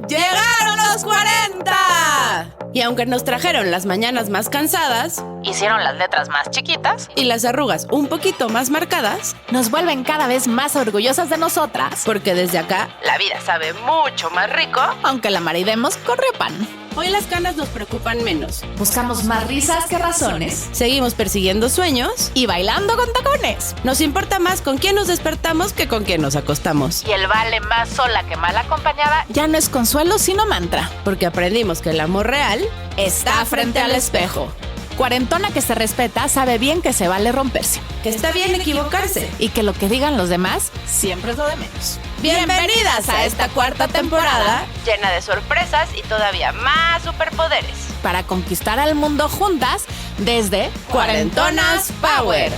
¡Llegaron los 40! Y aunque nos trajeron las mañanas más cansadas, hicieron las letras más chiquitas y las arrugas un poquito más marcadas, nos vuelven cada vez más orgullosas de nosotras. Porque desde acá, la vida sabe mucho más rico, aunque la maridemos correpan. Hoy las canas nos preocupan menos. Buscamos más risas que razones. Seguimos persiguiendo sueños y bailando con tacones. Nos importa más con quién nos despertamos que con quién nos acostamos. Y el vale más sola que mal acompañada ya no es consuelo sino mantra. Porque aprendimos que el amor real está frente al espejo. Cuarentona que se respeta sabe bien que se vale romperse. Que está bien equivocarse. Y que lo que digan los demás siempre es lo de menos. Bienvenidas a esta cuarta temporada llena de sorpresas y todavía más superpoderes para conquistar al mundo juntas desde Cuarentonas Power.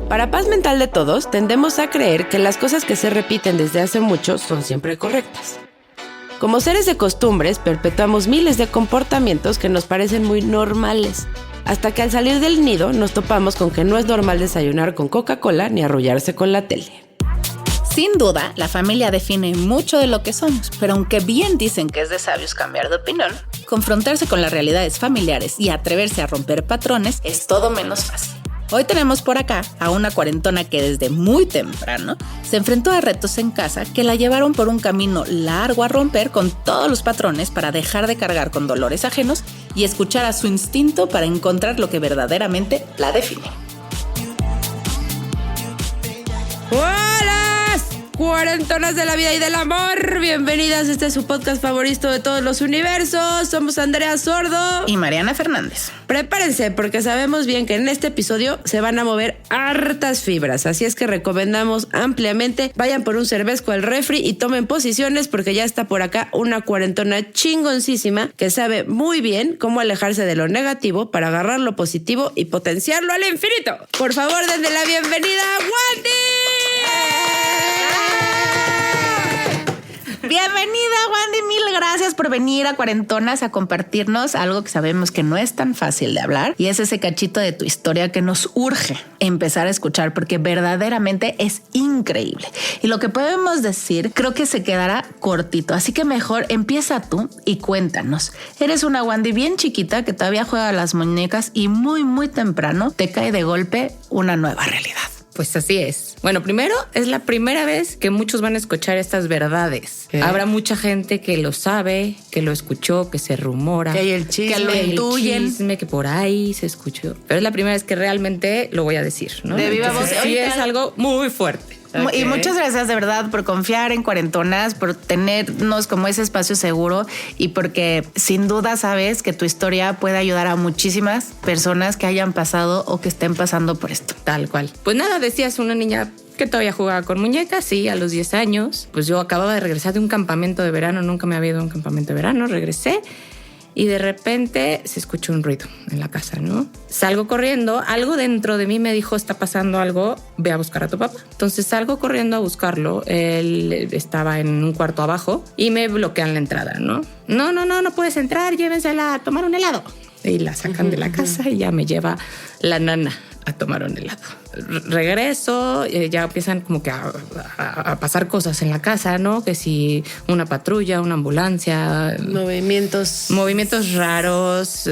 Para paz mental de todos, tendemos a creer que las cosas que se repiten desde hace mucho son siempre correctas. Como seres de costumbres, perpetuamos miles de comportamientos que nos parecen muy normales, hasta que al salir del nido nos topamos con que no es normal desayunar con Coca-Cola ni arrullarse con la tele. Sin duda, la familia define mucho de lo que somos, pero aunque bien dicen que es de sabios cambiar de opinión, confrontarse con las realidades familiares y atreverse a romper patrones es todo menos fácil. Hoy tenemos por acá a una cuarentona que desde muy temprano se enfrentó a retos en casa que la llevaron por un camino largo a romper con todos los patrones para dejar de cargar con dolores ajenos y escuchar a su instinto para encontrar lo que verdaderamente la define. Cuarentonas de la vida y del amor, bienvenidas, este es su podcast favorito de todos los universos. Somos Andrea Sordo y Mariana Fernández. Prepárense porque sabemos bien que en este episodio se van a mover hartas fibras, así es que recomendamos ampliamente vayan por un cervezco al refri y tomen posiciones porque ya está por acá una cuarentona chingoncísima que sabe muy bien cómo alejarse de lo negativo para agarrar lo positivo y potenciarlo al infinito. Por favor, denle la bienvenida a Wandy. Bienvenida, Wandy, mil gracias por venir a Cuarentonas a compartirnos algo que sabemos que no es tan fácil de hablar y es ese cachito de tu historia que nos urge empezar a escuchar porque verdaderamente es increíble. Y lo que podemos decir creo que se quedará cortito, así que mejor empieza tú y cuéntanos. Eres una Wandy bien chiquita que todavía juega a las muñecas y muy temprano te cae de golpe una nueva realidad. Pues así es. Bueno, primero, es la primera vez que muchos van a escuchar estas verdades. Habrá mucha gente que lo sabe, que lo escuchó, que se rumora. Que hay el chisme. Que lo intuyen. El chisme que por ahí se escuchó. Pero es la primera vez que realmente lo voy a decir, ¿no? De viva voz. Sí, es algo muy fuerte. Okay. Y muchas gracias de verdad por confiar en Cuarentonas, por tenernos como ese espacio seguro y porque sin duda sabes que tu historia puede ayudar a muchísimas personas que hayan pasado o que estén pasando por esto. Tal cual. Pues nada, decías una niña que todavía jugaba con muñecas, sí, a los 10 años. Pues yo acababa de regresar de un campamento de verano, nunca me había ido a un campamento de verano, regresé. Y de repente se escuchó un ruido en la casa, ¿no? Salgo corriendo, algo dentro de mí me dijo, está pasando algo, ve a buscar a tu papá. Entonces salgo corriendo a buscarlo, él estaba en un cuarto abajo y me bloquean la entrada, ¿no? No puedes entrar, llévensela a tomar un helado. Y la sacan de la casa y ya me lleva la nana a tomar un helado. Regreso, ya empiezan como que a pasar cosas en la casa, ¿no? Que si una patrulla, una ambulancia, movimientos raros,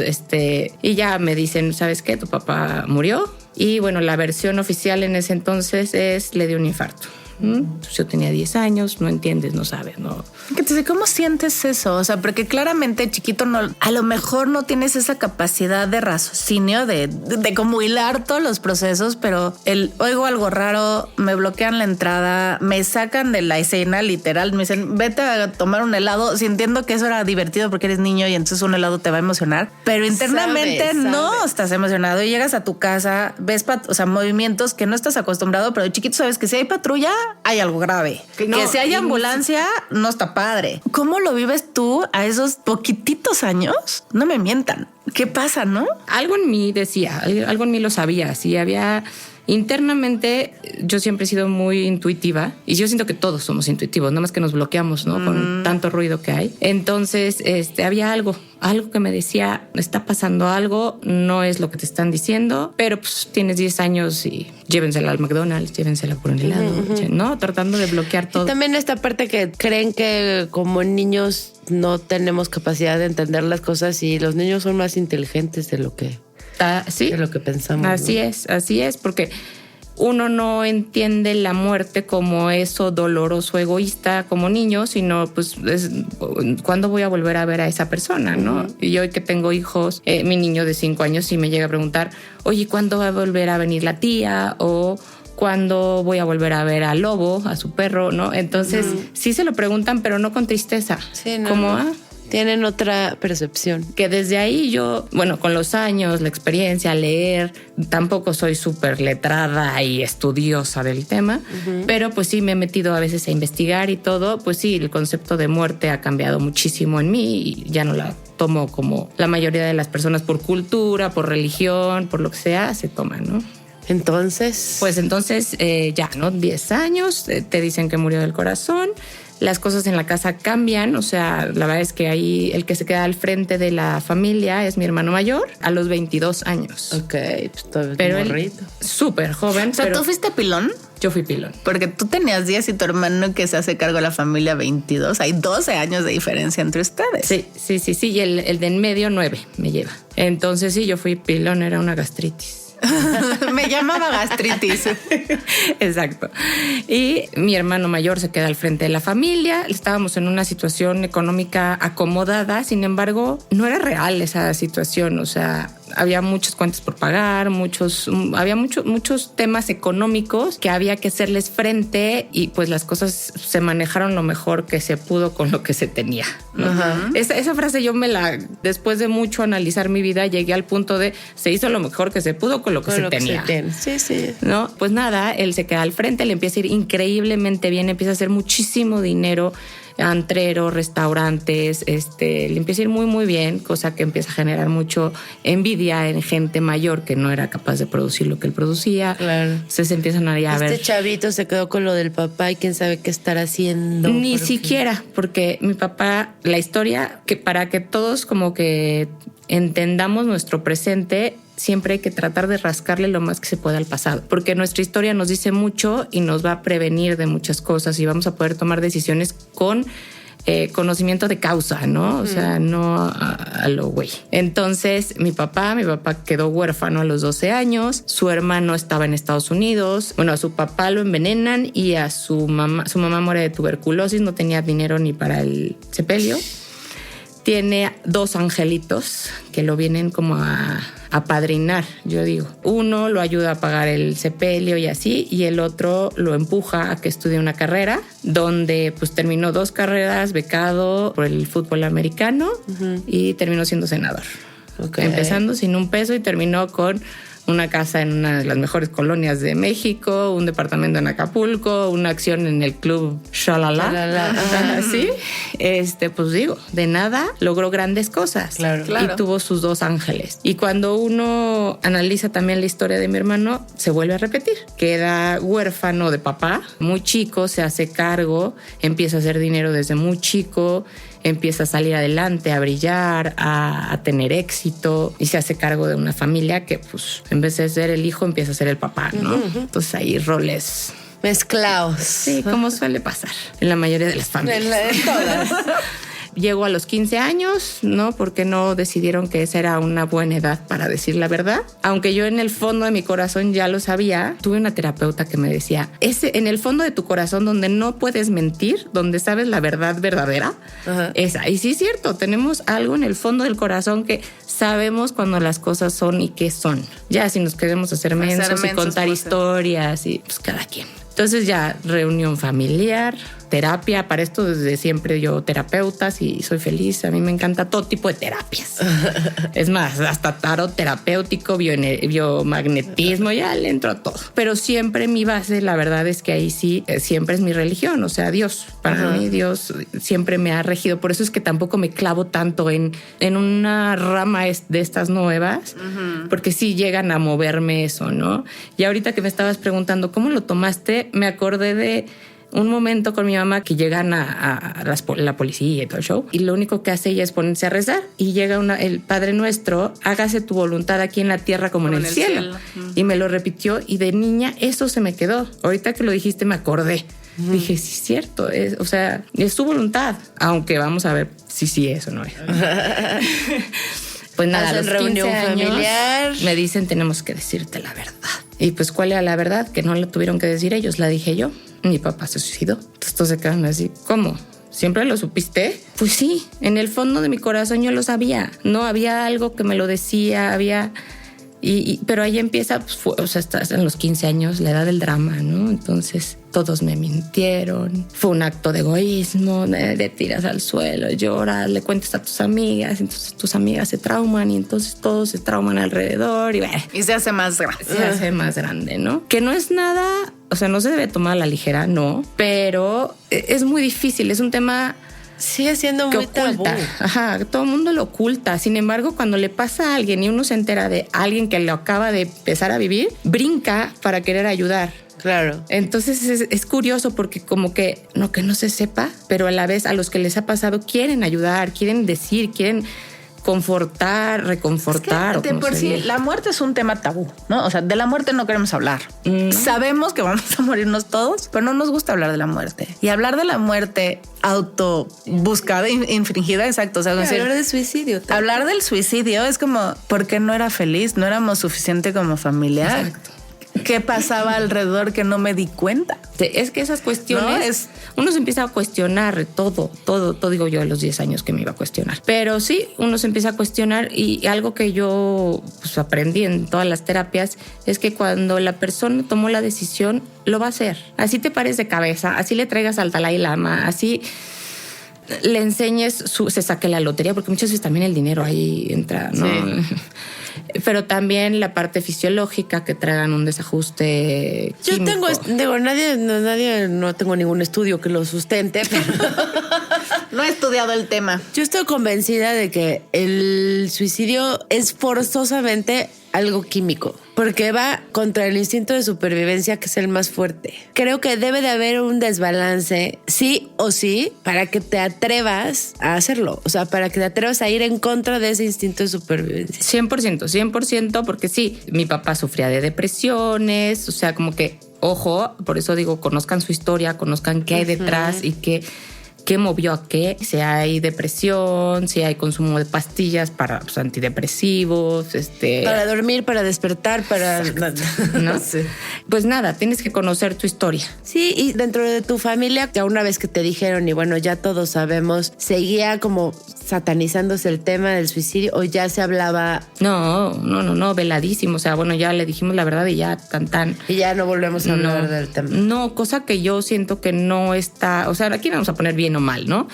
y ya me dicen, ¿sabes qué? Tu papá murió. Y bueno, la versión oficial en ese entonces es le dio un infarto. Yo tenía 10 años, no entiendes, no sabes, ¿no? Entonces, ¿cómo sientes eso? O sea, porque claramente chiquito no, a lo mejor no tienes esa capacidad de raciocinio, de como hilar todos los procesos, pero oigo algo raro, me bloquean la entrada, me sacan de la escena, literal, me dicen, vete a tomar un helado, sintiendo que eso era divertido porque eres niño y entonces un helado te va a emocionar, pero internamente no estás emocionado y llegas a tu casa, ves movimientos que no estás acostumbrado, pero de chiquito sabes que si hay patrulla, hay algo grave. Que si hay ambulancia, no está padre. ¿Cómo lo vives tú a esos poquititos años? No me mientan. ¿Qué pasa, no? Algo en mí decía, algo en mí lo sabía. Sí, había internamente yo siempre he sido muy intuitiva y yo siento que todos somos intuitivos, nada más que nos bloqueamos, ¿no? Con tanto ruido que hay. Entonces, había algo que me decía, está pasando algo, no es lo que te están diciendo, pero pues tienes 10 años y llévensela al McDonald's, llévensela por un helado, ¿no? Tratando de bloquear todo. Y también esta parte que creen que como niños no tenemos capacidad de entender las cosas y los niños son más inteligentes de lo que, sí, de lo que pensamos. Así es, porque uno no entiende la muerte como eso doloroso, egoísta como niño, sino pues ¿cuándo voy a volver a ver a esa persona? ¿No? Y hoy que tengo hijos, mi niño de 5 años sí me llega a preguntar, oye, ¿cuándo va a volver a venir la tía? O ¿cuándo voy a volver a ver al lobo, a su perro? ¿No? Entonces sí se lo preguntan, pero no con tristeza. Sí, no, como, tienen otra percepción. Que desde ahí yo, bueno, con los años, la experiencia, leer, tampoco soy súper letrada y estudiosa del tema, pero pues sí me he metido a veces a investigar y todo, pues sí, el concepto de muerte ha cambiado muchísimo en mí y ya no la tomo como la mayoría de las personas por cultura, por religión, por lo que sea, se toman, ¿no? Entonces... Pues entonces ya, ¿no? 10 años, te dicen que murió del corazón. Las cosas en la casa cambian, o sea, la verdad es que ahí el que se queda al frente de la familia es mi hermano mayor a los 22 años. Ok, pues todavía pero morrito. Súper joven. O sea, pero ¿tú fuiste pilón? Yo fui pilón. Porque tú tenías 10 y tu hermano que se hace cargo de la familia 22. Hay 12 años de diferencia entre ustedes. Sí. Y el de en medio 9 me lleva. Entonces sí, yo fui pilón, era una gastritis. Me llamaba gastritis. Exacto. Y mi hermano mayor se queda al frente de la familia. Estábamos en una situación económica acomodada. Sin embargo, no era real esa situación. O sea, había muchas cuentas por pagar, había muchos temas económicos que había que hacerles frente y pues las cosas se manejaron lo mejor que se pudo con lo que se tenía, ¿no? Esa frase después de mucho analizar mi vida, llegué al punto de se hizo lo mejor que se pudo con lo que se tenía. Sí. ¿No? Pues nada, él se queda al frente, le empieza a ir increíblemente bien, empieza a hacer muchísimo dinero, antreros, restaurantes, le empieza a ir muy, muy bien, cosa que empieza a generar mucho envidia en gente mayor que no era capaz de producir lo que él producía. Claro. Entonces empiezan a ver. Este chavito se quedó con lo del papá y quién sabe qué estar haciendo. Ni siquiera, porque mi papá, la historia, que para que todos como que entendamos nuestro presente, siempre hay que tratar de rascarle lo más que se pueda al pasado, porque nuestra historia nos dice mucho y nos va a prevenir de muchas cosas y vamos a poder tomar decisiones con conocimiento de causa, ¿no? O sea, no a lo güey. Entonces, mi papá quedó huérfano a los 12 años, su hermano estaba en Estados Unidos, bueno, a su papá lo envenenan y a su mamá muere de tuberculosis, no tenía dinero ni para el sepelio. Tiene 2 angelitos que lo vienen como a apadrinar, yo digo. Uno lo ayuda a pagar el sepelio y así, y el otro lo empuja a que estudie una carrera, donde pues terminó 2 carreras, becado por el fútbol americano y terminó siendo senador. Okay. Empezando sin un peso y terminó con una casa en una de las mejores colonias de México, un departamento en Acapulco, una acción en el club Shalala. ¿Sí? Pues digo, de nada logró grandes cosas. Claro. Y tuvo sus 2 ángeles. Y cuando uno analiza también la historia de mi hermano, se vuelve a repetir. Queda huérfano de papá, muy chico, se hace cargo, empieza a hacer dinero desde muy chico, empieza a salir adelante, a brillar, a tener éxito y se hace cargo de una familia que pues en vez de ser el hijo empieza a ser el papá, ¿no? Entonces hay roles mezclados. Sí, como suele pasar en la mayoría de las familias. En todas. Llego a los 15 años, ¿no? Porque no decidieron que esa era una buena edad para decir la verdad. Aunque yo en el fondo de mi corazón ya lo sabía, tuve una terapeuta que me decía, en el fondo de tu corazón donde no puedes mentir, donde sabes la verdad verdadera, esa. Y sí es cierto, tenemos algo en el fondo del corazón que sabemos cuando las cosas son y qué son. Ya si nos queremos hacer mensos y contar historias y pues cada quien. Entonces ya reunión familiar, terapia, para esto desde siempre yo terapeutas y soy feliz, a mí me encanta todo tipo de terapias. Es más, hasta tarot terapéutico, biomagnetismo, ya le entro a todo. Pero siempre mi base, la verdad es que ahí sí, siempre es mi religión, o sea, Dios. Para mí Dios siempre me ha regido, por eso es que tampoco me clavo tanto en una rama de estas nuevas, porque sí llegan a moverme eso, ¿no? Y ahorita que me estabas preguntando cómo lo tomaste, me acordé de un momento con mi mamá que llegan a la policía y todo el show, y lo único que hace ella es ponerse a rezar, y llega el Padre Nuestro, hágase tu voluntad aquí en la tierra como en el cielo. Y me lo repitió, y de niña eso se me quedó. Ahorita que lo dijiste me acordé. Dije, sí es cierto, o sea, es tu voluntad, aunque vamos a ver si sí es o no es. Pues nada, a los 15 años familiar me dicen, tenemos que decirte la verdad. Y pues, ¿cuál era la verdad? Que no la tuvieron que decir ellos, la dije yo. Mi papá se suicidó. Entonces todos se quedan así, ¿cómo? ¿Siempre lo supiste? Pues sí, en el fondo de mi corazón yo lo sabía. No había algo que me lo decía, había... pero ahí empieza, pues, o sea, estás en los 15 años, la edad del drama, ¿no? Entonces todos me mintieron, fue un acto de egoísmo, te tiras al suelo, lloras, le cuentas a tus amigas, entonces tus amigas se trauman y entonces todos se trauman alrededor y se hace más grande. Se hace más grande, ¿no? Que no es nada, o sea, no se debe tomar a la ligera, no, pero es muy difícil, es un tema... Sigue siendo muy tabú. Ajá, todo el mundo lo oculta. Sin embargo, cuando le pasa a alguien y uno se entera de alguien que lo acaba de empezar a vivir, brinca para querer ayudar. Claro. Entonces es curioso porque como que no se sepa, pero a la vez a los que les ha pasado quieren ayudar, quieren decir, quieren confortar, reconfortar. Es que de por sí la muerte es un tema tabú, ¿no? O sea, de la muerte no queremos hablar. Sabemos que vamos a morirnos todos, pero no nos gusta hablar de la muerte. Y hablar de la muerte buscada, infringida, exacto. O sea, hablar del suicidio. Hablar del suicidio es como, ¿por qué no era feliz? ¿No éramos suficiente como familia? Exacto. ¿Qué pasaba alrededor que no me di cuenta? Es que esas cuestiones, uno se empieza a cuestionar todo, digo yo a los 10 años que me iba a cuestionar. Pero sí, uno se empieza a cuestionar y algo que yo pues, aprendí en todas las terapias es que cuando la persona tomó la decisión, lo va a hacer. Así te pares de cabeza, así le traigas al Dalai Lama, así le enseñes, se saque la lotería, porque muchas veces también el dinero ahí entra, ¿no? Sí. Pero también la parte fisiológica, que traigan un desajuste químico. Yo no tengo ningún estudio que lo sustente, pero no he estudiado el tema. Yo estoy convencida de que el suicidio es forzosamente algo químico, porque va contra el instinto de supervivencia, que es el más fuerte. Creo que debe de haber un desbalance, sí o sí, para que te atrevas a hacerlo. O sea, para que te atrevas a ir en contra de ese instinto de supervivencia. 100%, porque sí, mi papá sufría de depresiones, o sea, como que, ojo, por eso digo, conozcan su historia, conozcan qué hay detrás y qué movió a qué, si hay depresión, si hay consumo de pastillas para antidepresivos, para dormir, para despertar, para... ¿no? Sí. Pues nada, tienes que conocer tu historia. Sí, y dentro de tu familia, ya una vez que te dijeron, y bueno, ya todos sabemos, ¿seguía como satanizándose el tema del suicidio o ya se hablaba? No, veladísimo. O sea, bueno, ya le dijimos la verdad y ya tan. Y ya no volvemos a hablar del tema. No, cosa que yo siento que no está, o sea, aquí vamos a poner bien o mal, ¿no?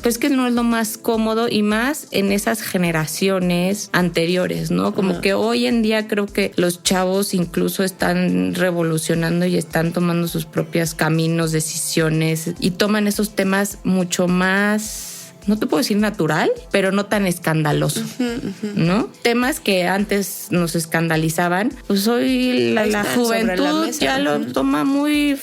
Pues que no es lo más cómodo y más en esas generaciones anteriores, ¿no? Como que hoy en día creo que los chavos incluso están revolucionando y están tomando sus propios caminos, decisiones y toman esos temas mucho más... No te puedo decir natural, pero no tan escandaloso, ¿no? Temas que antes nos escandalizaban, pues hoy la juventud ya lo toma muy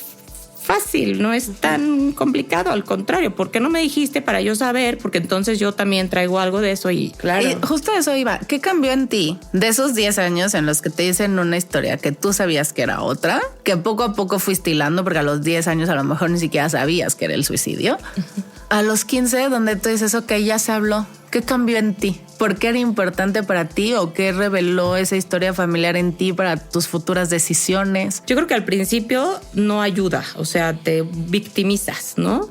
fácil, no es tan complicado, al contrario, ¿por qué no me dijiste para yo saber? Porque entonces yo también traigo algo de eso y... Claro. Y justo eso iba, ¿qué cambió en ti de esos 10 años en los que te dicen una historia que tú sabías que era otra, que poco a poco fuiste hilando, porque a los 10 años a lo mejor ni siquiera sabías que era el suicidio? A los 15, donde tú dices, ok, ya se habló, ¿Qué cambió en ti? ¿Por qué era importante para ti o qué reveló esa historia familiar en ti para tus futuras decisiones? Yo creo que al principio no ayuda, o sea, te victimizas, ¿no?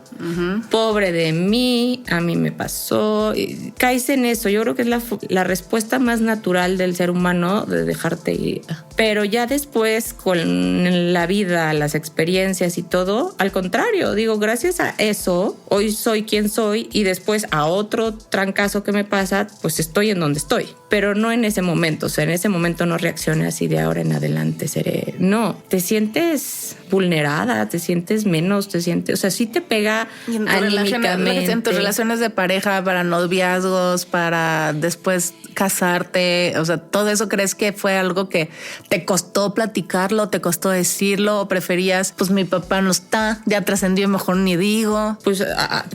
Pobre de mí, a mí me pasó. Y caes en eso. Yo creo que es la respuesta más natural del ser humano de dejarte ir. Pero ya después, con la vida, las experiencias y todo, al contrario, digo, gracias a eso, hoy soy quien soy y después a otro trancazo que me pasa, pues estoy en donde estoy. Pero no en ese momento, o sea, en ese momento no reaccioné así de ahora en adelante seré. No, te sientes vulnerada, te sientes menos, te sientes, o sea, sí te pega anímicamente. En tus relaciones de pareja, para noviazgos, para después casarte, o sea, todo eso, ¿crees que fue algo que te costó platicarlo, te costó decirlo o preferías, pues mi papá no está, ya trascendió y mejor ni digo? Pues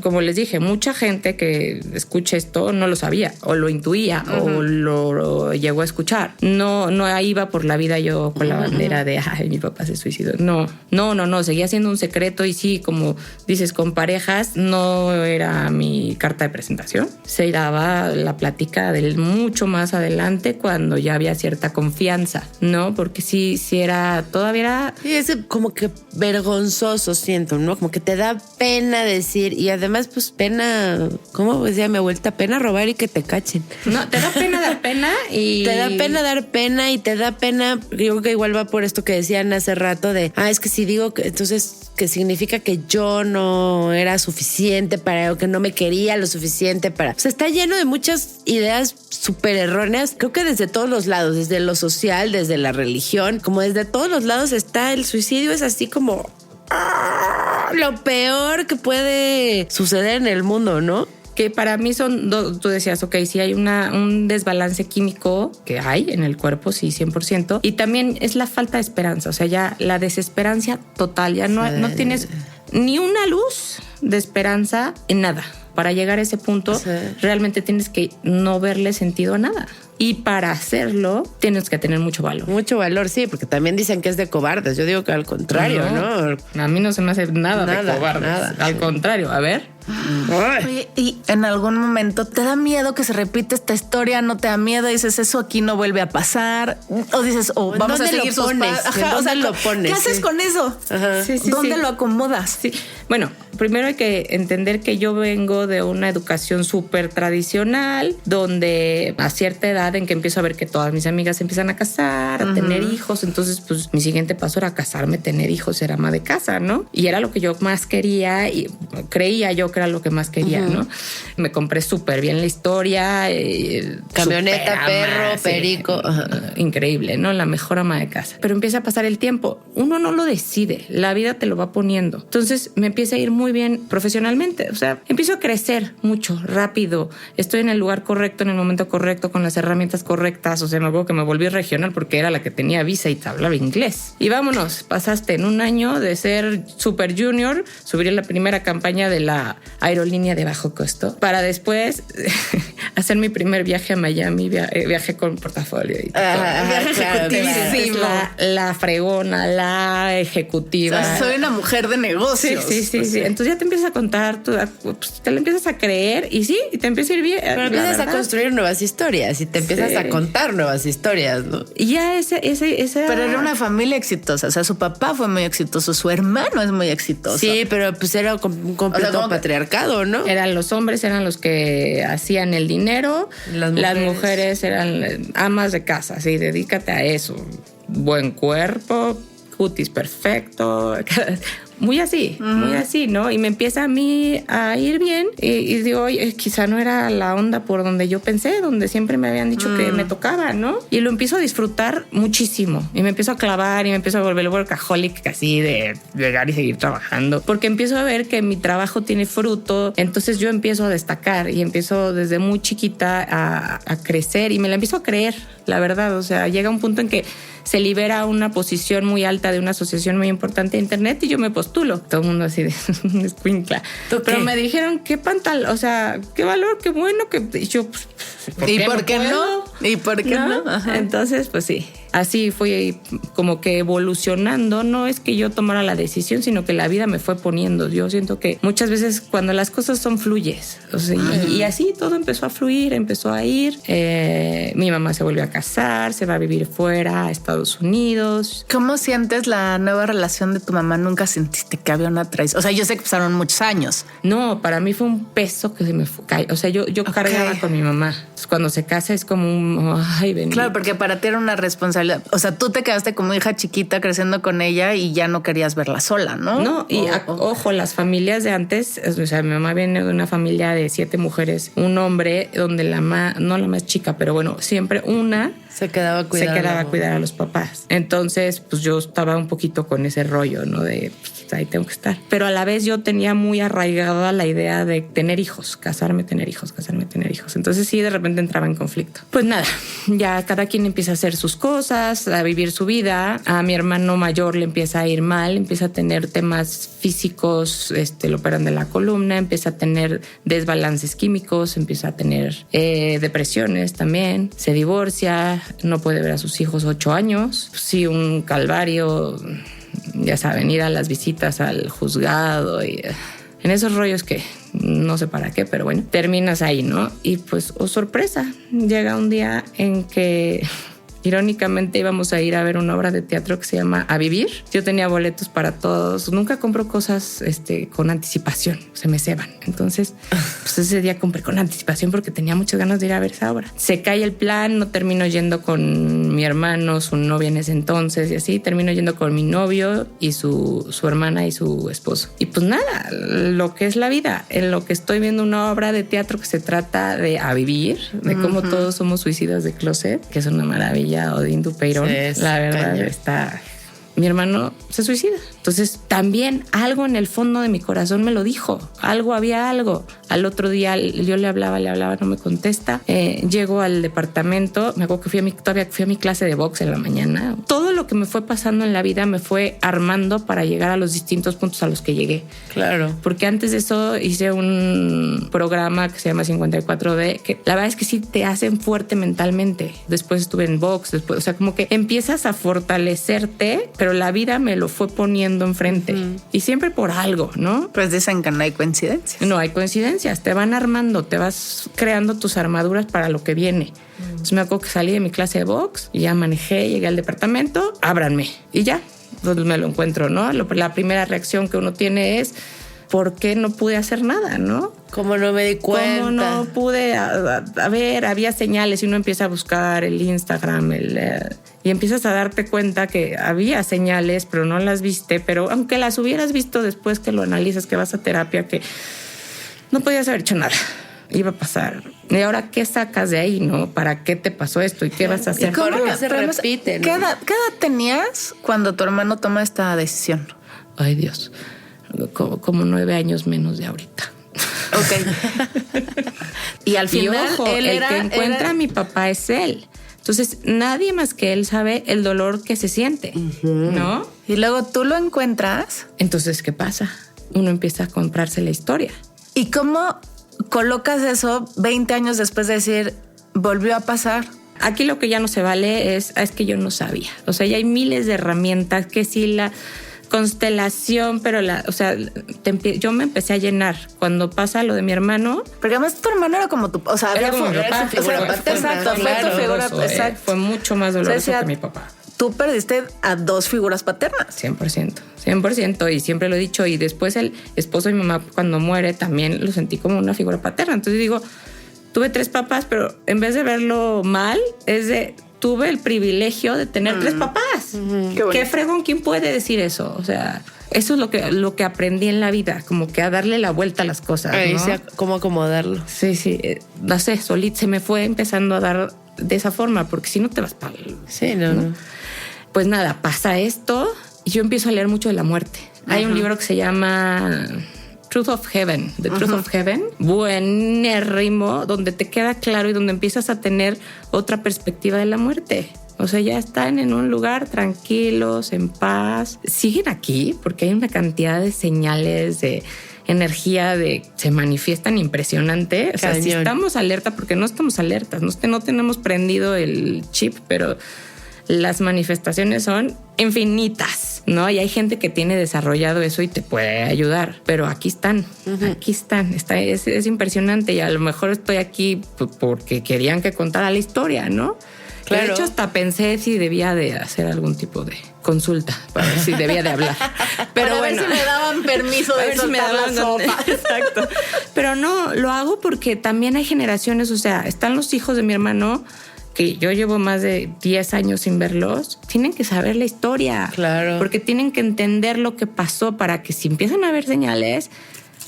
como les dije, mucha gente que escucha esto no lo sabía o lo intuía o lo llegó a escuchar. No iba por la vida yo con la bandera de ay, mi papá se suicidó. No, seguía siendo un secreto y sí, como dices, con parejas no era mi carta de presentación. Se daba la plática del mucho más adelante cuando ya había cierta confianza, ¿no? Porque sí era, todavía era... Sí, es como que vergonzoso, siento, ¿no? Como que te da pena decir y además pues pena, ¿cómo decía mi abuelita? Pena robar y que te cachen. No, te da pena dar pena y... Te da pena dar pena y te da pena, yo creo que igual va por esto que decían hace rato de, es que si digo que entonces que significa que yo no era suficiente para, o que no me quería lo suficiente para... O sea, está lleno de muchas ideas súper erróneas, creo que desde todos los lados, desde lo social, desde la religión, como desde todos los lados está el suicidio, es así como lo peor que puede suceder en el mundo, ¿no? Que para mí son, tú decías, ok, sí hay un desbalance químico que hay en el cuerpo, sí, 100%. Y también es la falta de esperanza, o sea, ya la desesperanza total, ya no tienes ni una luz de esperanza en nada. Para llegar a ese punto, realmente tienes que no verle sentido a nada. Y para hacerlo, tienes que tener mucho valor. Mucho valor, sí, porque también dicen que es de cobardes. Yo digo que al contrario, ¿no? A mí no se me hace nada de cobardes. Nada. Al contrario, a ver. Oye, y en algún momento te da miedo que se repite esta historia, no te da miedo, dices eso aquí no vuelve a pasar, o dices vamos a seguir sus pasos. ¿Dónde lo pones? ¿Qué haces con eso? Sí, ¿Dónde lo acomodas? Sí. Bueno, primero hay que entender que yo vengo de una educación súper tradicional, donde a cierta edad en que empiezo a ver que todas mis amigas empiezan a casar, a tener hijos, entonces pues mi siguiente paso era casarme, tener hijos, ser ama de casa, ¿no? Y era lo que yo más quería y creía yo que era lo que más quería, ¿no? Me compré súper bien la historia. Camioneta, perro, perico. Increíble, ¿no? La mejor ama de casa. Pero empieza a pasar el tiempo. Uno no lo decide. La vida te lo va poniendo. Entonces me empieza a ir muy bien profesionalmente. O sea, empiezo a crecer mucho, rápido. Estoy en el lugar correcto, en el momento correcto, con las herramientas correctas. O sea, me acuerdo que me volví regional porque era la que tenía visa y hablaba inglés. Y vámonos, pasaste en un año de ser super junior, subir en la primera campaña de la aerolínea de bajo costo, para después hacer mi primer viaje a Miami, viaje con portafolio. Y viaje ejecutivísimo. La fregona, la ejecutiva. O sea, soy una mujer de negocios. Sí. Entonces ya te empiezas a contar, te lo empiezas a creer y sí, y te empieza a ir bien. Pero empiezas a construir nuevas historias y te empiezas a contar nuevas historias, ¿no? Y ya ese. Pero era una familia exitosa, o sea, su papá fue muy exitoso, su hermano es muy exitoso. Sí, pero pues era un completo patriarcado, ¿no? Los hombres eran los que hacían el dinero, las mujeres eran amas de casa, sí, dedícate a eso. Buen cuerpo, cutis perfecto, muy así, ¿no? Y me empieza a mí a ir bien y digo, oye, quizá no era la onda por donde yo pensé, donde siempre me habían dicho que me tocaba, ¿no? Y lo empiezo a disfrutar muchísimo y me empiezo a clavar y me empiezo a volver workaholic, así de llegar y seguir trabajando, porque empiezo a ver que mi trabajo tiene fruto, entonces yo empiezo a destacar y empiezo desde muy chiquita a crecer y me la empiezo a creer, la verdad, o sea, llega un punto en que se libera una posición muy alta de una asociación muy importante de internet y yo me postulo. Todo el mundo así de escuincla. Pero me dijeron, qué pantal, o sea, qué valor, qué bueno, que y yo, pues, ¿Y por qué no? ¿Y por qué no? Entonces, pues sí. así fue como que evolucionando. No es que yo tomara la decisión, sino que la vida me fue poniendo. Yo siento que muchas veces cuando las cosas son fluyes. O sea, y así todo empezó a fluir, empezó a ir. Mi mamá se volvió a casar, se va a vivir fuera a Estados Unidos. ¿Cómo sientes la nueva relación de tu mamá? ¿Nunca sentiste que había una traición? O sea, yo sé que pasaron muchos años. No, para mí fue un peso que se me fue. O sea, yo cargaba con mi mamá. Entonces, cuando se casa es como un... Ay, bendito. Claro, porque para ti era una responsabilidad. O sea, tú te quedaste como hija chiquita creciendo con ella y ya no querías verla sola, ¿no? No, y ojo, las familias de antes, o sea, mi mamá viene de una familia de 7 mujeres, un hombre, donde no la más chica, pero bueno, siempre una se quedaba a cuidar a los papás. Entonces, pues yo estaba un poquito con ese rollo, ¿no? De pues, ahí tengo que estar. Pero a la vez yo tenía muy arraigada la idea de tener hijos, casarme, tener hijos. Entonces sí, de repente entraba en conflicto. Pues nada, ya cada quien empieza a hacer sus cosas, a vivir su vida. A mi hermano mayor le empieza a ir mal, empieza a tener temas físicos, lo operan de la columna, empieza a tener desbalances químicos, empieza a tener depresiones también, se divorcia, no puede ver a sus hijos 8 años. Sí, un calvario, ya saben, ir a las visitas al juzgado y en esos rollos que no sé para qué, pero bueno, terminas ahí, ¿no? Y pues, oh sorpresa, llega un día en que irónicamente íbamos a ir a ver una obra de teatro que se llama A Vivir. Yo tenía boletos para todos. Nunca compro cosas con anticipación. Se me ceban. Entonces, pues ese día compré con anticipación porque tenía muchas ganas de ir a ver esa obra. Se cae el plan. No termino yendo con mi hermano, su novia en ese entonces y así. Termino yendo con mi novio y su hermana y su esposo. Y pues nada, lo que es la vida. En lo que estoy viendo una obra de teatro que se trata de A Vivir, de cómo todos somos suicidas de closet, que es una maravilla. Odín Dupeirón, sí, la verdad caña. Está... Mi hermano se suicida. Entonces también algo en el fondo de mi corazón me lo dijo. Había algo. Al otro día yo le hablaba, no me contesta. Llego al departamento. Me acuerdo que todavía fui a mi clase de box en la mañana. Todo lo que me fue pasando en la vida me fue armando para llegar a los distintos puntos a los que llegué. Claro. Porque antes de eso hice un programa que se llama 54D, que la verdad es que sí te hacen fuerte mentalmente. Después estuve en box, o sea, como que empiezas a fortalecerte, pero la vida me lo fue poniendo enfrente. Y siempre por algo, ¿no? Pues dicen que no hay coincidencias. No hay coincidencias. Te van armando, te vas creando tus armaduras para lo que viene. Entonces me acuerdo que salí de mi clase de box y ya manejé, llegué al departamento, ábranme. Y ya, entonces me lo encuentro, ¿no? La primera reacción que uno tiene es... ¿por qué no pude hacer nada, no? ¿Cómo no me di cuenta? ¿Cómo no pude? A ver, había señales y uno empieza a buscar el Instagram, y empiezas a darte cuenta que había señales, pero no las viste. Pero aunque las hubieras visto después que lo analizas, que vas a terapia, que no podías haber hecho nada. Iba a pasar. ¿Y ahora qué sacas de ahí, no? ¿Para qué te pasó esto? ¿Y qué vas a hacer? ¿Y cómo que se repite? ¿Qué edad tenías cuando tu hermano toma esta decisión? Ay, Dios. Como 9 años menos de ahorita. Ok. Y al final, y ojo, el que encuentra a mi papá es él. Entonces, nadie más que él sabe el dolor que se siente, ¿no? Y luego tú lo encuentras. Entonces, ¿qué pasa? Uno empieza a comprarse la historia. ¿Y cómo colocas eso 20 años después de decir, volvió a pasar? Aquí lo que ya no se vale es que yo no sabía. O sea, ya hay miles de herramientas que sí la... constelación, pero yo me empecé a llenar cuando pasa lo de mi hermano. Porque además tu hermano era como tu, o sea, era como mi papá. Exacto, fue tu figura, exacto. Fue mucho más doloroso que mi papá. Tú perdiste a 2 figuras paternas. 100%, y siempre lo he dicho. Y después el esposo de mi mamá, cuando muere, también lo sentí como una figura paterna. Entonces digo, tuve 3 papás, pero en vez de verlo mal, tuve el privilegio de tener 3 papás. Qué fregón, ¿quién puede decir eso? O sea, eso es lo que aprendí en la vida, como que a darle la vuelta a las cosas, ¿no? Sí, cómo acomodarlo. Sí, no sé, solito se me fue empezando a dar de esa forma, porque si no te vas para... Sí, no. Pues nada, pasa esto y yo empiezo a leer mucho de la muerte. Hay un libro que se llama... Truth of Heaven, The Truth of Heaven, buenérrimo, donde te queda claro y donde empiezas a tener otra perspectiva de la muerte. O sea, ya están en un lugar tranquilos, en paz. Siguen aquí porque hay una cantidad de señales, de energía, se manifiestan impresionante. O sea, si estamos alerta, porque no estamos alertas, no tenemos prendido el chip, pero las manifestaciones son infinitas, ¿no? Y hay gente que tiene desarrollado eso y te puede ayudar, pero aquí están, es impresionante, y a lo mejor estoy aquí porque querían que contara la historia, ¿no? Claro. De hecho, hasta pensé si debía de hacer algún tipo de consulta para ver si debía de hablar. Pero para bueno, ver si me daban permiso de soltar la sopa. Exacto. Pero no, lo hago porque también hay generaciones, o sea, están los hijos de mi hermano, que yo llevo más de 10 años sin verlos, tienen que saber la historia. Claro. Porque tienen que entender lo que pasó para que si empiezan a ver señales,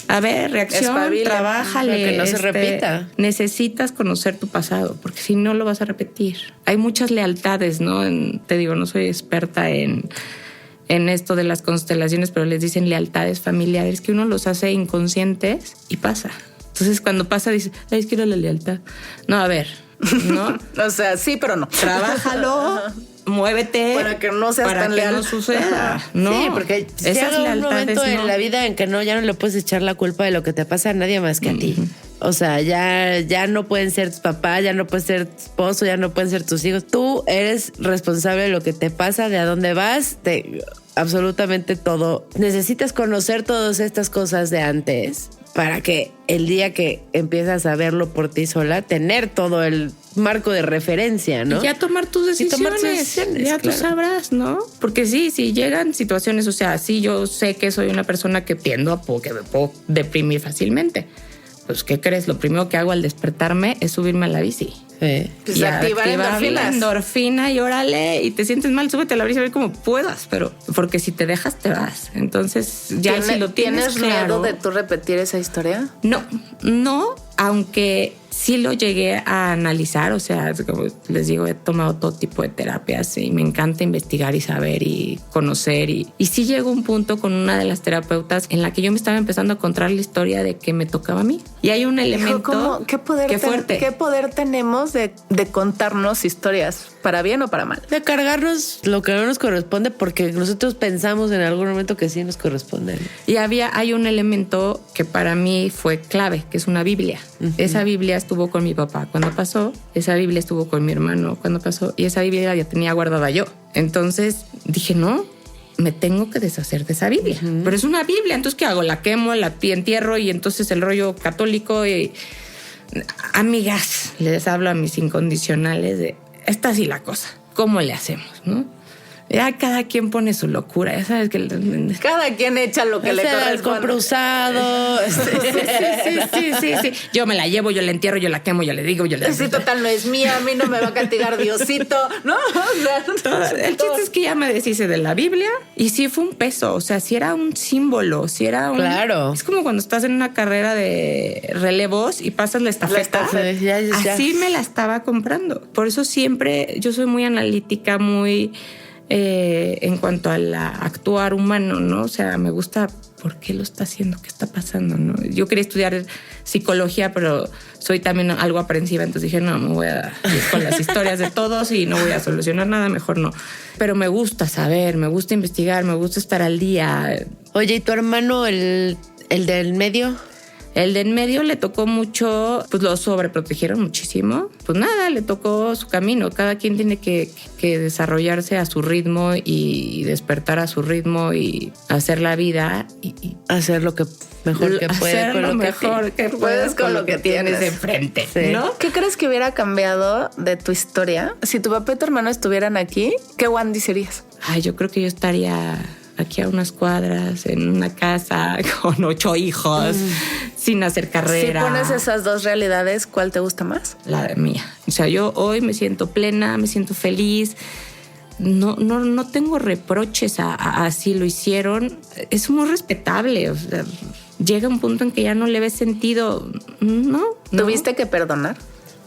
a ver, reacción, trabájale. Para que no se repita. Necesitas conocer tu pasado, porque si no lo vas a repetir. Hay muchas lealtades, ¿no? Te digo, no soy experta en esto de las constelaciones, pero les dicen lealtades familiares que uno los hace inconscientes y pasa. Entonces, cuando pasa, dices, ay, es que era la lealtad. No, a ver, ¿no? O sea, sí, pero no. Trabájalo. Muévete para que no seas tan leal. No suceda, ¿no? Sí, porque llega un momento en la vida en que ya no le puedes echar la culpa de lo que te pasa a nadie más que a ti. O sea, ya no pueden ser tus papás, ya no puedes ser tu esposo, ya no pueden ser tus hijos. Tú eres responsable de lo que te pasa, de a dónde vas, de absolutamente todo. Necesitas conocer todas estas cosas de antes para que el día que empiezas a verlo por ti sola, tener todo el marco de referencia, ¿no? Y ya tomar tus decisiones. Ya claro. Tú sabrás, ¿no? Porque sí, llegan situaciones, o sea, sí, yo sé que soy una persona que tiendo a que me puedo deprimir fácilmente. Pues, ¿qué crees? Lo primero que hago al despertarme es subirme a la bici. Sí. Pues activar la endorfina y órale, y te sientes mal, súbete a la bici a ver cómo puedas, pero porque si te dejas te vas. Entonces, ya si lo tienes miedo claro, de tú repetir esa historia? No, aunque sí lo llegué a analizar, o sea, como les digo, he tomado todo tipo de terapias y me encanta investigar y saber y conocer. Y sí llegó un punto con una de las terapeutas en la que yo me estaba empezando a contar la historia de que me tocaba a mí. Y hay un elemento... ¿Qué poder tenemos de contarnos historias, para bien o para mal? De cargarnos lo que no nos corresponde porque nosotros pensamos en algún momento que sí nos corresponde. Y hay un elemento que para mí fue clave, que es una Biblia. Uh-huh. Esa Biblia estuvo con mi papá cuando pasó, esa Biblia estuvo con mi hermano cuando pasó y esa Biblia ya tenía guardada yo. Entonces dije, no, me tengo que deshacer de esa Biblia. Uh-huh. Pero es una Biblia, entonces ¿qué hago? La quemo, la entierro y entonces el rollo católico y... Amigas, les hablo a mis incondicionales de esta sí la cosa, ¿cómo le hacemos, no? Ya cada quien pone su locura, ya sabes que... Cada quien echa lo que le corresponde. El compro usado. Sí. Yo me la llevo, yo la entierro, yo la quemo, yo le digo, yo le... Sí, total, no es mía, a mí no me va a castigar Diosito, ¿no? O sea, el chiste es que ya me deshice de la Biblia y sí fue un peso, o sea, sí era un símbolo, sí era un... Claro. Es como cuando estás en una carrera de relevos y pasas la estafeta. Ya. Así me la estaba comprando. Por eso siempre yo soy muy analítica, muy... en cuanto al actuar humano, ¿no? O sea, me gusta por qué lo está haciendo, qué está pasando, ¿no? Yo quería estudiar psicología, pero soy también algo aprensiva, entonces dije, no, me voy a ir con las historias de todos y no voy a solucionar nada, mejor no. Pero me gusta saber, me gusta investigar, me gusta estar al día. Oye, ¿y tu hermano, el del medio? El de en medio le tocó mucho, pues lo sobreprotegieron muchísimo. Pues nada, le tocó su camino. Cada quien tiene que desarrollarse a su ritmo y despertar a su ritmo y hacer la vida y hacer lo que mejor que puedes hacer lo mejor que puedes con lo que tienes enfrente, sí. ¿no? ¿Qué crees que hubiera cambiado de tu historia si tu papá y tu hermano estuvieran aquí? ¿Qué Wandy serías? Ay, yo creo que yo estaría aquí a unas cuadras, en una casa con 8 hijos, sin hacer carrera. Si pones esas dos realidades, ¿cuál te gusta más? La mía. O sea, yo hoy me siento plena, me siento feliz. No tengo reproches a si lo hicieron. Es muy respetable. O sea, llega un punto en que ya no le ves sentido. No. ¿Tuviste que perdonar?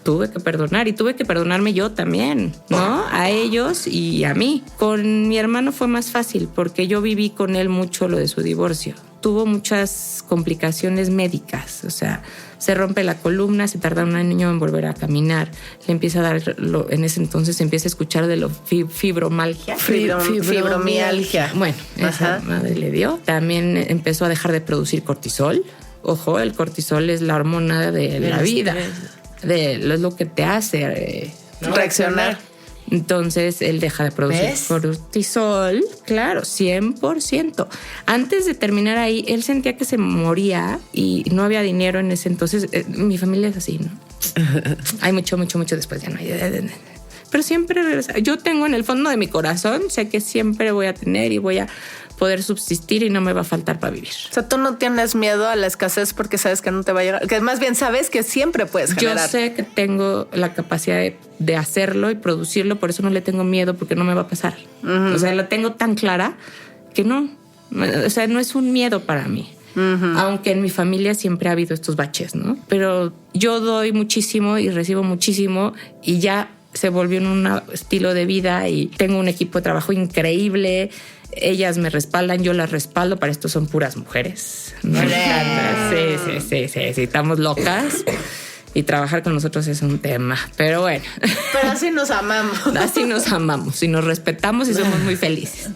Tuve que perdonar y tuve que perdonarme yo también, ¿no? A ellos y a mí. Con mi hermano fue más fácil porque yo viví con él mucho lo de su divorcio. Tuvo muchas complicaciones médicas, o sea, se rompe la columna, se tarda un año en volver a caminar, le empieza a dar, en ese entonces empieza a escuchar de lo fibromialgia. Fibromialgia. Bueno, esa madre le dio. También empezó a dejar de producir cortisol. Ojo, el cortisol es la hormona de la vida. Es lo que te hace reaccionar. Entonces él deja de producir ¿Ves? cortisol, claro, 100%. Antes de terminar ahí, él sentía que se moría y no había dinero en ese entonces. Mi familia es así, ¿no? Hay mucho después, ya no hay. Pero siempre regresa. Yo tengo en el fondo de mi corazón, sé que siempre voy a tener y voy a poder subsistir y no me va a faltar para vivir. O sea, tú no tienes miedo a la escasez porque sabes que no te va a llegar, que más bien sabes que siempre puedes generar. Yo sé que tengo la capacidad de hacerlo y producirlo, por eso no le tengo miedo, porque no me va a pasar. O sea, la tengo tan clara que no. O sea, no es un miedo para mí. Aunque en mi familia siempre ha habido estos baches, ¿no? Pero yo doy muchísimo y recibo muchísimo y ya se volvió en un estilo de vida y tengo un equipo de trabajo increíble. Ellas me respaldan, yo las respaldo. Para esto son puras mujeres. ¿No? Sí, estamos locas. Y trabajar con nosotros es un tema. Pero bueno. Pero así nos amamos. Así nos amamos y nos respetamos y somos muy felices.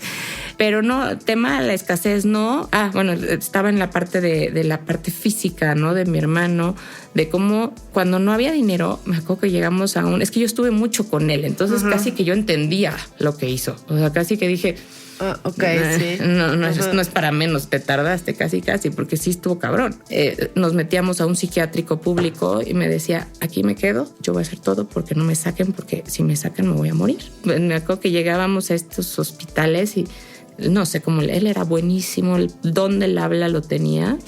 Pero no, tema de la escasez, no. Bueno, estaba en la parte de la parte física, ¿no? De mi hermano, de cómo cuando no había dinero, me acuerdo que llegamos a es que yo estuve mucho con él, entonces casi que yo entendía lo que hizo. O sea, casi que dije, sí. No es para menos, te tardaste casi, porque sí estuvo cabrón. Nos metíamos a un psiquiátrico público y me decía, aquí me quedo, yo voy a hacer todo porque no me saquen, porque si me sacan me voy a morir. Me acuerdo que llegábamos a estos hospitales y no sé cómo, él era buenísimo, el don del habla lo tenía.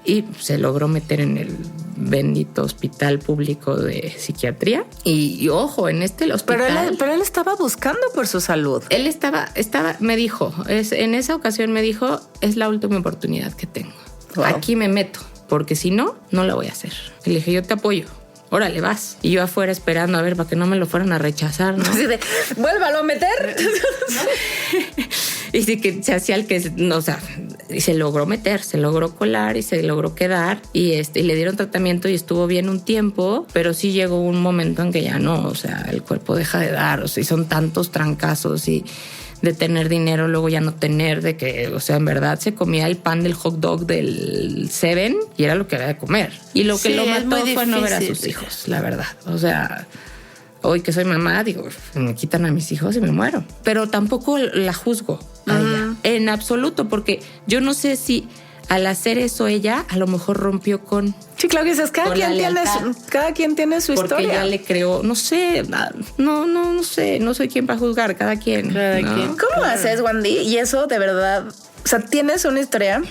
Y se logró meter en el bendito hospital público de psiquiatría. Y ojo, en el hospital... Pero él estaba buscando por su salud. Él estaba me dijo, en esa ocasión me dijo, es la última oportunidad que tengo. Wow. Aquí me meto, porque si no, no la voy a hacer. Y le dije, yo te apoyo. Órale, vas. Y yo afuera esperando a ver para que no me lo fueran a rechazar, ¿no? Así de, vuélvalo a meter. Y sí que se hacía el que, no, o sea, y se logró meter, se logró colar y se logró quedar y le dieron tratamiento y estuvo bien un tiempo, pero sí llegó un momento en que ya no, o sea, el cuerpo deja de dar, o sea, y son tantos trancazos y de tener dinero, luego ya no tener, de que, o sea, en verdad se comía el pan del hot dog del Seven y era lo que había de comer. Y lo que lo mató fue no ver a sus hijos, la verdad. O sea, hoy que soy mamá, digo, me quitan a mis hijos y me muero. Pero tampoco la juzgo a ella, en absoluto, porque yo no sé si al hacer eso ella a lo mejor rompió con... Sí, claro que dices, cada quien tiene su porque historia. Ya le creó, no sé, no sé, no soy quien para juzgar, cada quien. ¿Cómo haces, Wendy? Y eso de verdad, o sea, tienes una historia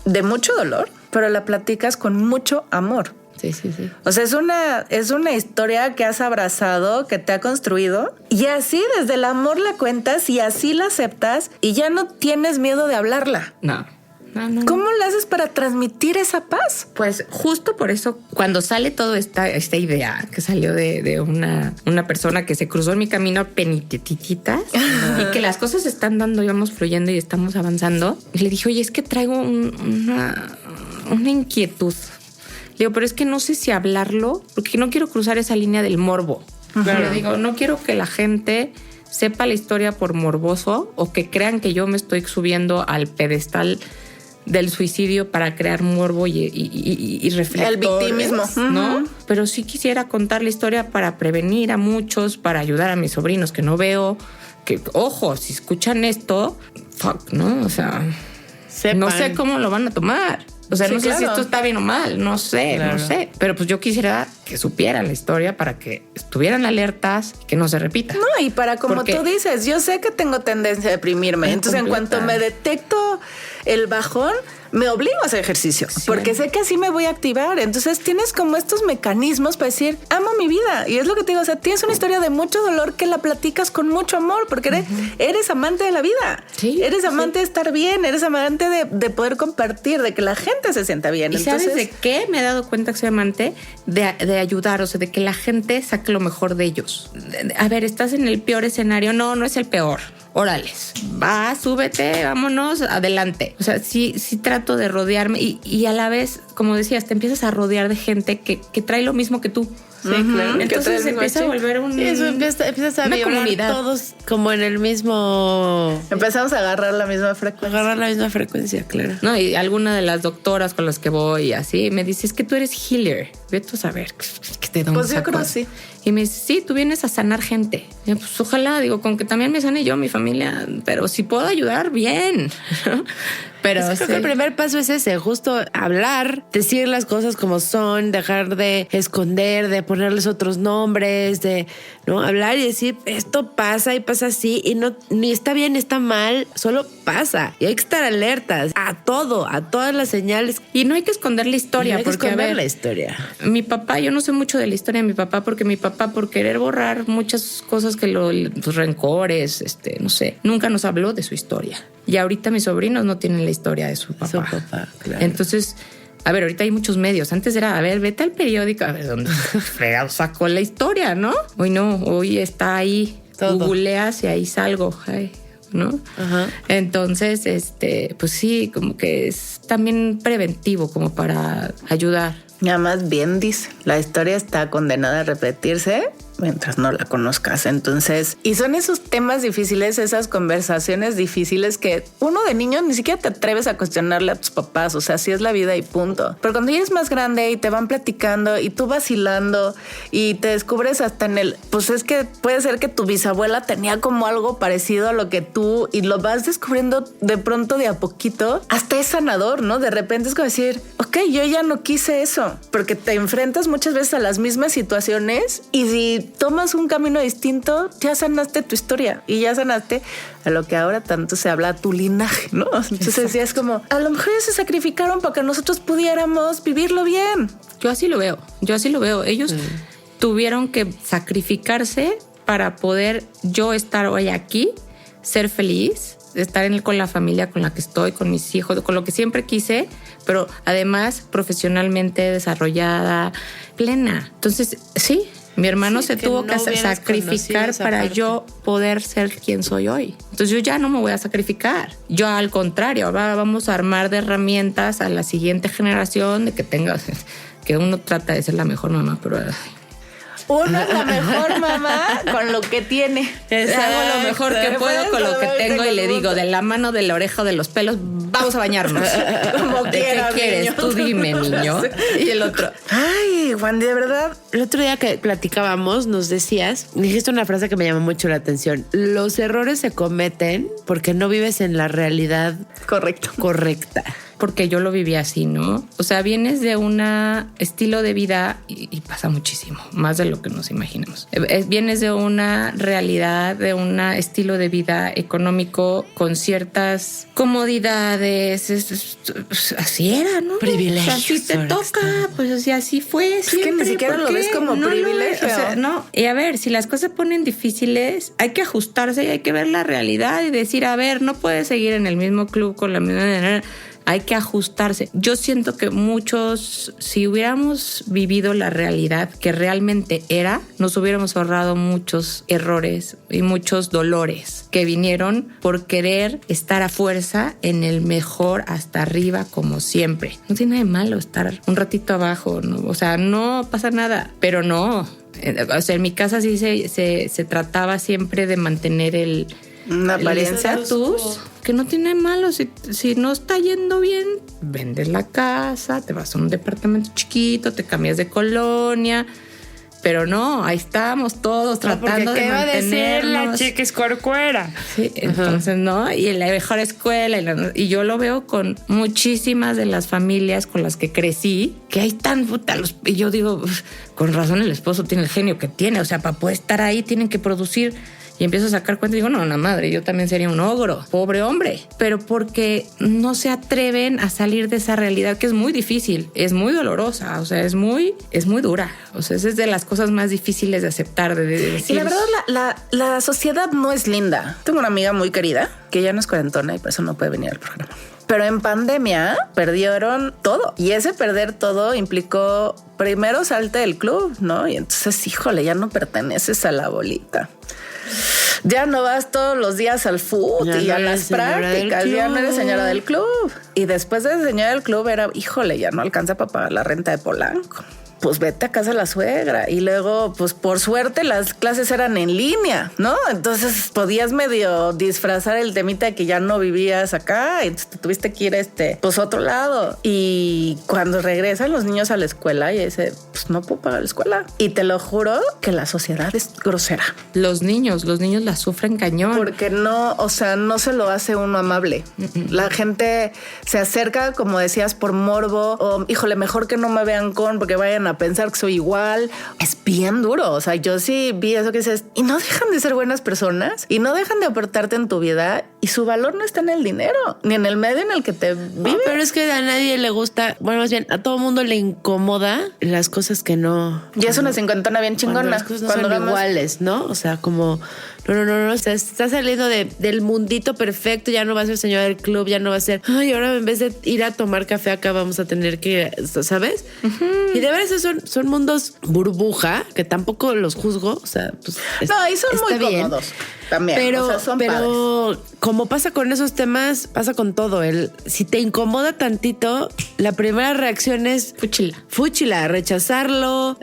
de mucho dolor, pero la platicas con mucho amor. Sí. O sea, es una historia que has abrazado, que te ha construido y así desde el amor la cuentas y así la aceptas y ya no tienes miedo de hablarla. No. ¿Cómo le haces para transmitir esa paz? Pues justo por eso, cuando sale toda esta idea que salió de una persona que se cruzó en mi camino a penitititas y que las cosas están dando, íbamos fluyendo y estamos avanzando, y le dije, oye, es que traigo una inquietud. Le digo, pero es que no sé si hablarlo, porque no quiero cruzar esa línea del morbo. Claro. Le digo, no quiero que la gente sepa la historia por morboso o que crean que yo me estoy subiendo al pedestal del suicidio para crear morbo y reflectores. El victimismo. ¿No? Pero sí quisiera contar la historia para prevenir a muchos, para ayudar a mis sobrinos que no veo, que, ojo, si escuchan esto, fuck, ¿no? O sea, no sé cómo lo van a tomar. O sea, no sé si esto está bien o mal, no sé. Pero pues yo quisiera que supieran la historia para que estuvieran alertas y que no se repita. No, y para como tú dices, yo sé que tengo tendencia a deprimirme. Entonces, en cuanto me detecto el bajón, me obligo a hacer ejercicio porque sé que así me voy a activar. Entonces tienes como estos mecanismos para decir, amo mi vida. Y es lo que te digo, o sea, tienes una historia de mucho dolor que la platicas con mucho amor porque eres amante de la vida. Sí, eres amante de estar bien, eres amante de poder compartir, de que la gente se sienta bien. ¿Y entonces, sabes de qué me he dado cuenta que soy amante? De ayudar, o sea, de que la gente saque lo mejor de ellos. A ver, estás en el peor escenario. No es el peor. Órales, va, súbete, vámonos, adelante. O sea, sí trato de rodearme y a la vez, como decías, te empiezas a rodear de gente que trae lo mismo que tú. Sí, claro. Entonces se empieza a volver empiezas a vibrar todos como en el mismo... Empezamos a agarrar la misma frecuencia. Claro. No, y alguna de las doctoras con las que voy así me dice, es que tú eres healer. Vete a saber, ¿qué ¿de dónde Pues yo sacó creo eso? sí. Y me dice, sí, tú vienes a sanar gente. Y yo, pues ojalá, digo, con que también me sane yo, mi familia, pero si puedo ayudar, bien. Pero Creo sí. que el primer paso es ese, justo hablar, decir las cosas como son, dejar de esconder, de ponerles otros nombres, de no hablar y decir esto pasa y pasa así y no ni está bien ni está mal, solo pasa y hay que estar alertas a todo, a todas las señales. Y no hay que esconder la historia, Y no hay que porque a esconder ver, la historia. mi papá, yo no sé mucho de la historia de mi papá, porque mi papá, por querer borrar muchas cosas que pues, rencores, no sé, nunca nos habló de su historia. Y ahorita mis sobrinos no tienen la historia de su papá. Su papá, claro. Entonces, a ver, ahorita hay muchos medios. Antes era, a ver, vete al periódico, a ver dónde fregado sacó la historia, ¿no? Hoy no, hoy está ahí. Todo. Googleas y ahí salgo, ay, ¿no? Ajá. Entonces, pues sí, como que es también preventivo, como para ayudar. Y además bien dice, la historia está condenada a repetirse mientras no la conozcas. Entonces, y son esos temas difíciles, esas conversaciones difíciles que uno de niño ni siquiera te atreves a cuestionarle a tus papás. O sea, así es la vida y punto. Pero cuando ya eres más grande y te van platicando y tú vacilando y te descubres hasta en pues es que puede ser que tu bisabuela tenía como algo parecido a lo que tú y lo vas descubriendo de pronto de a poquito. Hasta es sanador, ¿no? De repente es como decir, ok, yo ya no quise eso, porque te enfrentas muchas veces a las mismas situaciones y si tomas un camino distinto, ya sanaste tu historia y ya sanaste a lo que ahora tanto se habla, tu linaje, ¿no? Entonces ya es como, a lo mejor ellos se sacrificaron para que nosotros pudiéramos vivirlo bien. Yo así lo veo. Ellos tuvieron que sacrificarse para poder yo estar hoy aquí, ser feliz, estar con la familia con la que estoy, con mis hijos, con lo que siempre quise, pero además profesionalmente desarrollada, plena. Entonces, sí. Mi hermano se tuvo que sacrificar para yo poder ser quien soy hoy. Entonces yo ya no me voy a sacrificar. Yo al contrario, ahora vamos a armar de herramientas a la siguiente generación de que uno trata de ser la mejor mamá, pero uno es la mejor mamá con lo que tiene. hago lo mejor que puedo con lo que tengo y le digo de la mano, de la oreja, de los pelos, vamos a bañarnos. Como ¿De quiera, qué quieres? niño. Tú dime, niño. Y el otro, Ay, Juan, de verdad. El otro día que platicábamos, nos dijiste una frase que me llamó mucho la atención. Los errores se cometen porque no vives en la realidad Correcto. correcta. porque yo lo viví así, ¿no? O sea, vienes de un estilo de vida y pasa muchísimo, más de lo que nos imaginamos. Vienes de una realidad, de un estilo de vida económico con ciertas comodidades. Así era, ¿no? Privilegios. O sea, así te toca, pues así fue. Es que ni siquiera lo ves como privilegio. O sea, no. Y a ver, si las cosas se ponen difíciles, hay que ajustarse y hay que ver la realidad y decir, a ver, no puedes seguir en el mismo club con la misma... Hay que ajustarse. Yo siento que muchos, si hubiéramos vivido la realidad que realmente era, nos hubiéramos ahorrado muchos errores y muchos dolores que vinieron por querer estar a fuerza en el mejor hasta arriba como siempre. No tiene nada de malo estar un ratito abajo, ¿no? O sea, no pasa nada, pero no. O sea, en mi casa sí se trataba siempre de mantener una apariencia, estatus, que no tiene malo. Si no está yendo bien, vendes la casa, te vas a un departamento chiquito, te cambias de colonia. Pero no, ahí estamos todos tratando de mantenernos. ¿Qué va a decir la chica escuercuera? Sí, entonces, ¿no? Y en la mejor escuela. Y yo lo veo con muchísimas de las familias con las que crecí, que ahí están, puta, y yo digo, con razón el esposo tiene el genio que tiene. O sea, para poder estar ahí tienen que producir. Y empiezo a sacar cuenta y digo, no, una madre, yo también sería un ogro, pobre hombre. Pero porque no se atreven a salir de esa realidad que es muy difícil, es muy dolorosa, o sea, es muy dura. O sea, esa es de las cosas más difíciles de aceptar, de decir. Y la verdad, la sociedad no es linda. Tengo una amiga muy querida que ya no es cuarentona y por eso no puede venir al programa. Pero en pandemia perdieron todo. Y ese perder todo implicó primero salte del club, ¿no? Y entonces, híjole, ya no perteneces a la bolita. Ya no vas todos los días al fútbol y a las prácticas, ya no eres señora del club. Y después de señora del club era, híjole, ya no alcanza para pagar la renta de Polanco. Pues vete a casa de la suegra. Y luego, pues por suerte las clases eran en línea, ¿no? Entonces podías medio disfrazar el temita de que ya no vivías acá y te tuviste que ir pues otro lado. Y cuando regresan los niños a la escuela y ese, pues no puedo pagar la escuela. Y te lo juro que la sociedad es grosera. Los niños la sufren cañón. Porque no, o sea, no se lo hace uno amable. La gente se acerca, como decías, por morbo o, híjole, mejor que no me vean porque vayan a pensar que soy igual. Es bien duro. O sea, yo sí vi eso que dices, y no dejan de ser buenas personas y no dejan de aportarte en tu vida y su valor no está en el dinero, ni en el medio en el que te vives. No, pero es que a nadie le gusta, bueno, más bien a todo mundo le incomoda las cosas que no. Ya es una cincuentona bien chingona. Cuando las cosas no son iguales, ¿no? O sea, como no. O sea, está saliendo del mundito perfecto, ya no va a ser señora del club, ya no va a ser, ay, ahora en vez de ir a tomar café acá vamos a tener que, ¿sabes? Y de verdad esos son mundos burbuja, que tampoco los juzgo, o sea, pues no, y son muy bien, cómodos también. Pero, o sea, son padres. Como pasa con esos temas, pasa con todo. Si te incomoda tantito, la primera reacción es fúchila, rechazarlo,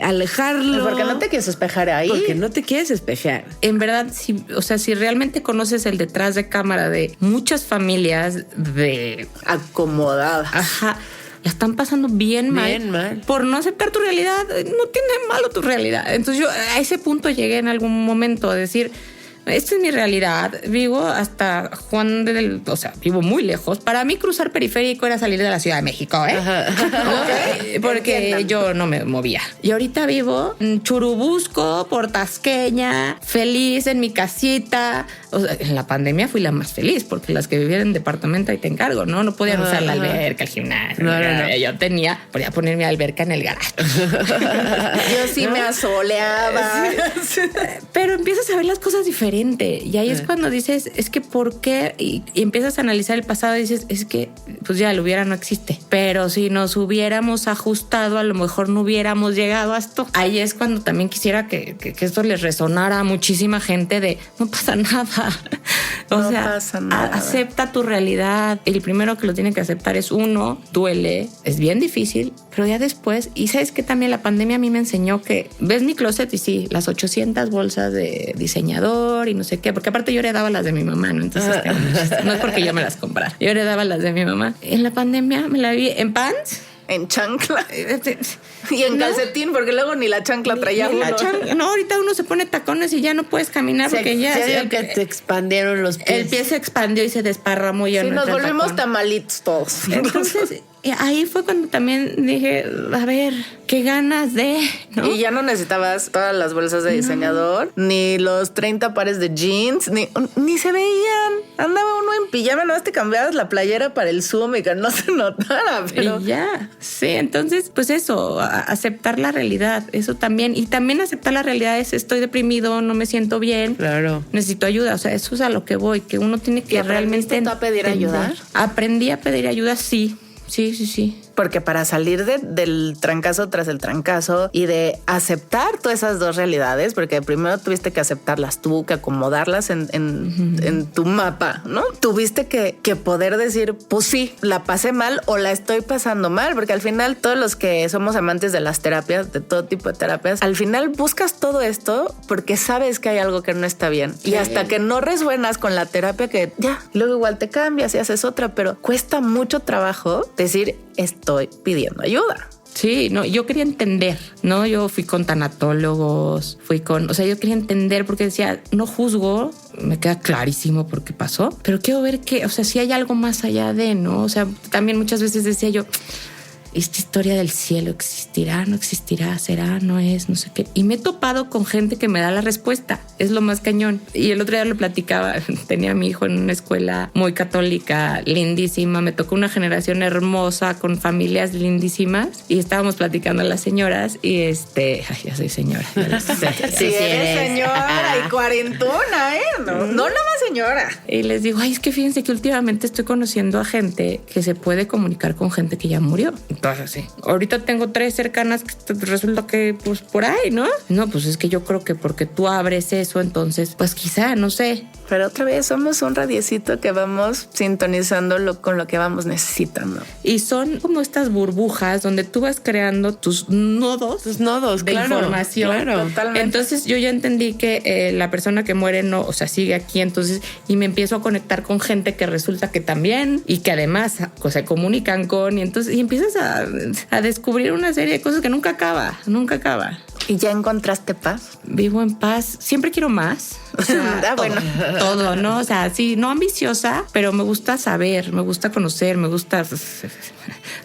alejarlo. ¿Por qué no te quieres espejar ahí? Porque no te quieres espejar. En verdad, si realmente conoces el detrás de cámara de muchas familias de acomodadas. Ajá. La están pasando bien mal. Por no aceptar tu realidad. No tiene malo tu realidad. Entonces yo a ese punto llegué en algún momento a decir, esta es mi realidad. Vivo hasta o sea, vivo muy lejos. Para mí cruzar periférico era salir de la Ciudad de México, ¿eh? Okay. Porque yo no me movía. Y ahorita vivo en Churubusco, por Tasqueña, feliz en mi casita. O sea, en la pandemia fui la más feliz porque las que vivían en departamento ahí te encargo, ¿no? No podían usar la alberca, el gimnasio. No. Yo podía poner mi alberca en el garaje. Yo sí me asoleaba. Sí. Pero empiezas a ver las cosas diferentes. Y ahí es cuando dices, es que ¿por qué? Y empiezas a analizar el pasado y dices, es que pues ya lo hubiera no existe. Pero si nos hubiéramos ajustado, a lo mejor no hubiéramos llegado a esto. Ahí es cuando también quisiera que esto les resonara a muchísima gente de no pasa nada. No pasa nada. Acepta tu realidad. El primero que lo tiene que aceptar es uno, duele, es bien difícil, pero ya después, y sabes que también la pandemia a mí me enseñó que ves mi closet y sí, las 800 bolsas de diseñador y no sé qué, porque aparte yo heredaba las de mi mamá, ¿no? Entonces no es porque yo me las comprara, yo heredaba las de mi mamá. En la pandemia me la vi en pants, en chancla y en calcetín, porque luego ni la chancla traía uno. No, ahorita uno se pone tacones y ya no puedes caminar porque ya que te expandieron los pies. El pie se expandió y se desparramó. Sí, nos volvimos tamalitos todos. Entonces ahí fue cuando también dije, a ver, qué ganas de, ¿no? Y ya no necesitabas todas las bolsas de diseñador, ni los 30 pares de jeans, ni se veían. Andaba uno en pijama, no te cambiabas la playera para el Zoom y que no se notara, pero y ya. Sí, entonces, pues eso, aceptar la realidad, eso también. Y también aceptar la realidad es, estoy deprimido, no me siento bien. Claro. Necesito ayuda. O sea, eso es a lo que voy, que uno tiene que realmente... ¿Tú a pedir ayuda? Aprendí a pedir ayuda, sí. Sí. Porque para salir del trancazo tras el trancazo y de aceptar todas esas dos realidades, porque primero tuviste que aceptarlas tú, que acomodarlas en tu mapa, ¿no? Tuviste que poder decir, pues sí, la pasé mal o la estoy pasando mal, porque al final todos los que somos amantes de las terapias, de todo tipo de terapias, al final buscas todo esto porque sabes que hay algo que no está bien. Sí. Y hasta que no resuenas con la terapia, que ya, luego igual te cambias y haces otra, pero cuesta mucho trabajo decir, estoy pidiendo ayuda. Sí, no, yo quería entender, ¿no? Yo fui con tanatólogos, o sea, yo quería entender porque decía, no juzgo, me queda clarísimo por qué pasó, pero quiero ver si hay algo más allá de, ¿no? O sea, también muchas veces decía yo, esta historia del cielo existirá, no existirá, será, no es, no sé qué. Y me he topado con gente que me da la respuesta. Es lo más cañón. Y el otro día lo platicaba. Tenía a mi hijo en una escuela muy católica, lindísima. Me tocó una generación hermosa con familias lindísimas. Y estábamos platicando a las señoras y ay, ya soy señora. Ya sí, eres señora y cuarentona, ¿eh? No nada más señora. Y les digo, ay, es que fíjense que últimamente estoy conociendo a gente que se puede comunicar con gente que ya murió. Entonces, sí. Ahorita tengo 3 cercanas que resulta que, pues, por ahí, ¿no? No, pues es que yo creo que porque tú abres eso, entonces, pues quizá, no sé. Pero otra vez somos un radiecito que vamos sintonizando con lo que vamos necesitando. Y son como estas burbujas donde tú vas creando tus nodos de información. Claro, totalmente. Entonces yo ya entendí que la persona que muere no, o sea, sigue aquí, entonces, y me empiezo a conectar con gente que resulta que también, y que además se comunican con, y entonces, y empiezas a descubrir una serie de cosas que nunca acaba. ¿Y ya encontraste paz? Vivo en paz. Siempre quiero más. O sea, bueno. Todo, ¿no? O sea, sí, no ambiciosa, pero me gusta saber, me gusta conocer, me gusta...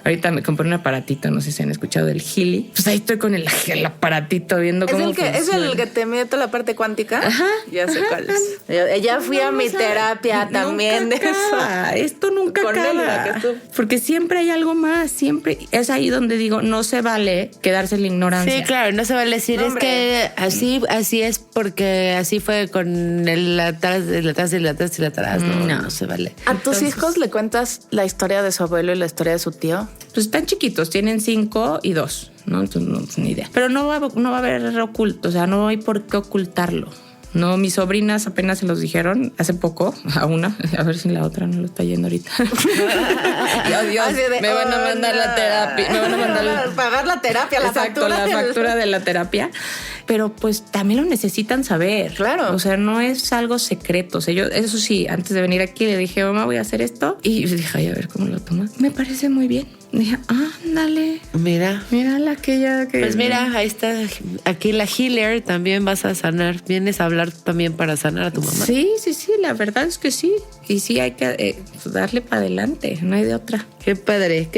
Ahorita me compré un aparatito, no sé si han escuchado del Healy. Pues ahí estoy con el aparatito viendo cómo ¿Es el que te mete la parte cuántica? Ajá. Ya sé cuál es. Ya fui a mi terapia también de eso. Esto nunca acaba. Porque siempre hay algo más, siempre. Es ahí donde digo, no se vale quedarse en la ignorancia. Sí, claro, no se vale decir, No, es que así es porque así fue con el atrás. No se vale. ¿A tus hijos le cuentas la historia de su abuelo y la historia de su tío? Pues están chiquitos, tienen 5 y 2, ¿no? Entonces no, ni idea. Pero no va a haber oculto, o sea, no hay por qué ocultarlo. No, mis sobrinas apenas se los dijeron hace poco a una, a ver si la otra no lo está yendo ahorita. Oh, Dios, me van a mandar la terapia, me van a mandar pagar la terapia, la factura de la terapia. Pero pues también lo necesitan saber. Claro. O sea, no es algo secreto. O sea, yo, eso sí, antes de venir aquí le dije, mamá, voy a hacer esto. Y dije, ay, a ver cómo lo toma. Me parece muy bien. Dije, ándale. Mira la que ya... Que... Pues mira, ahí está. Aquí la healer, también vas a sanar. Vienes a hablar también para sanar a tu mamá. Sí, la verdad es que sí. Y sí hay que darle para adelante, no hay de otra. Qué padre.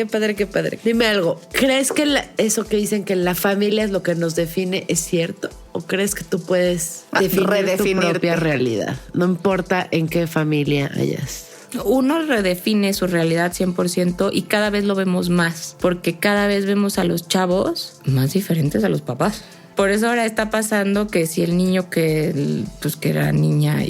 Dime algo, ¿crees que eso que dicen que la familia es lo que nos define es cierto? ¿O crees que tú puedes definir tu propia realidad? No importa en qué familia hayas. Uno redefine su realidad 100% y cada vez lo vemos más, porque cada vez vemos a los chavos más diferentes a los papás. Por eso ahora está pasando que si el niño que era niña,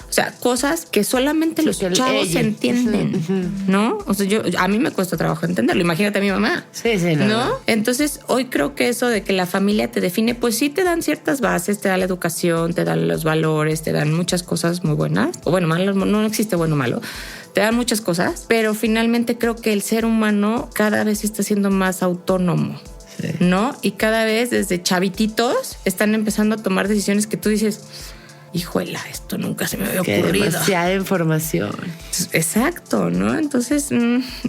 o sea, cosas que solamente los chavos entienden, ¿no? O sea, a mí me cuesta trabajo entenderlo. Imagínate a mi mamá. Sí, ¿no? Entonces, hoy creo que eso de que la familia te define, pues sí te dan ciertas bases, te da la educación, te dan los valores, te dan muchas cosas muy buenas. O bueno, malo, no existe bueno o malo. Te dan muchas cosas, pero finalmente creo que el ser humano cada vez está siendo más autónomo. Sí. ¿No? Y cada vez desde chavititos están empezando a tomar decisiones que tú dices, híjola, esto nunca se me había ocurrido. Demasiada información. Exacto, ¿no? Entonces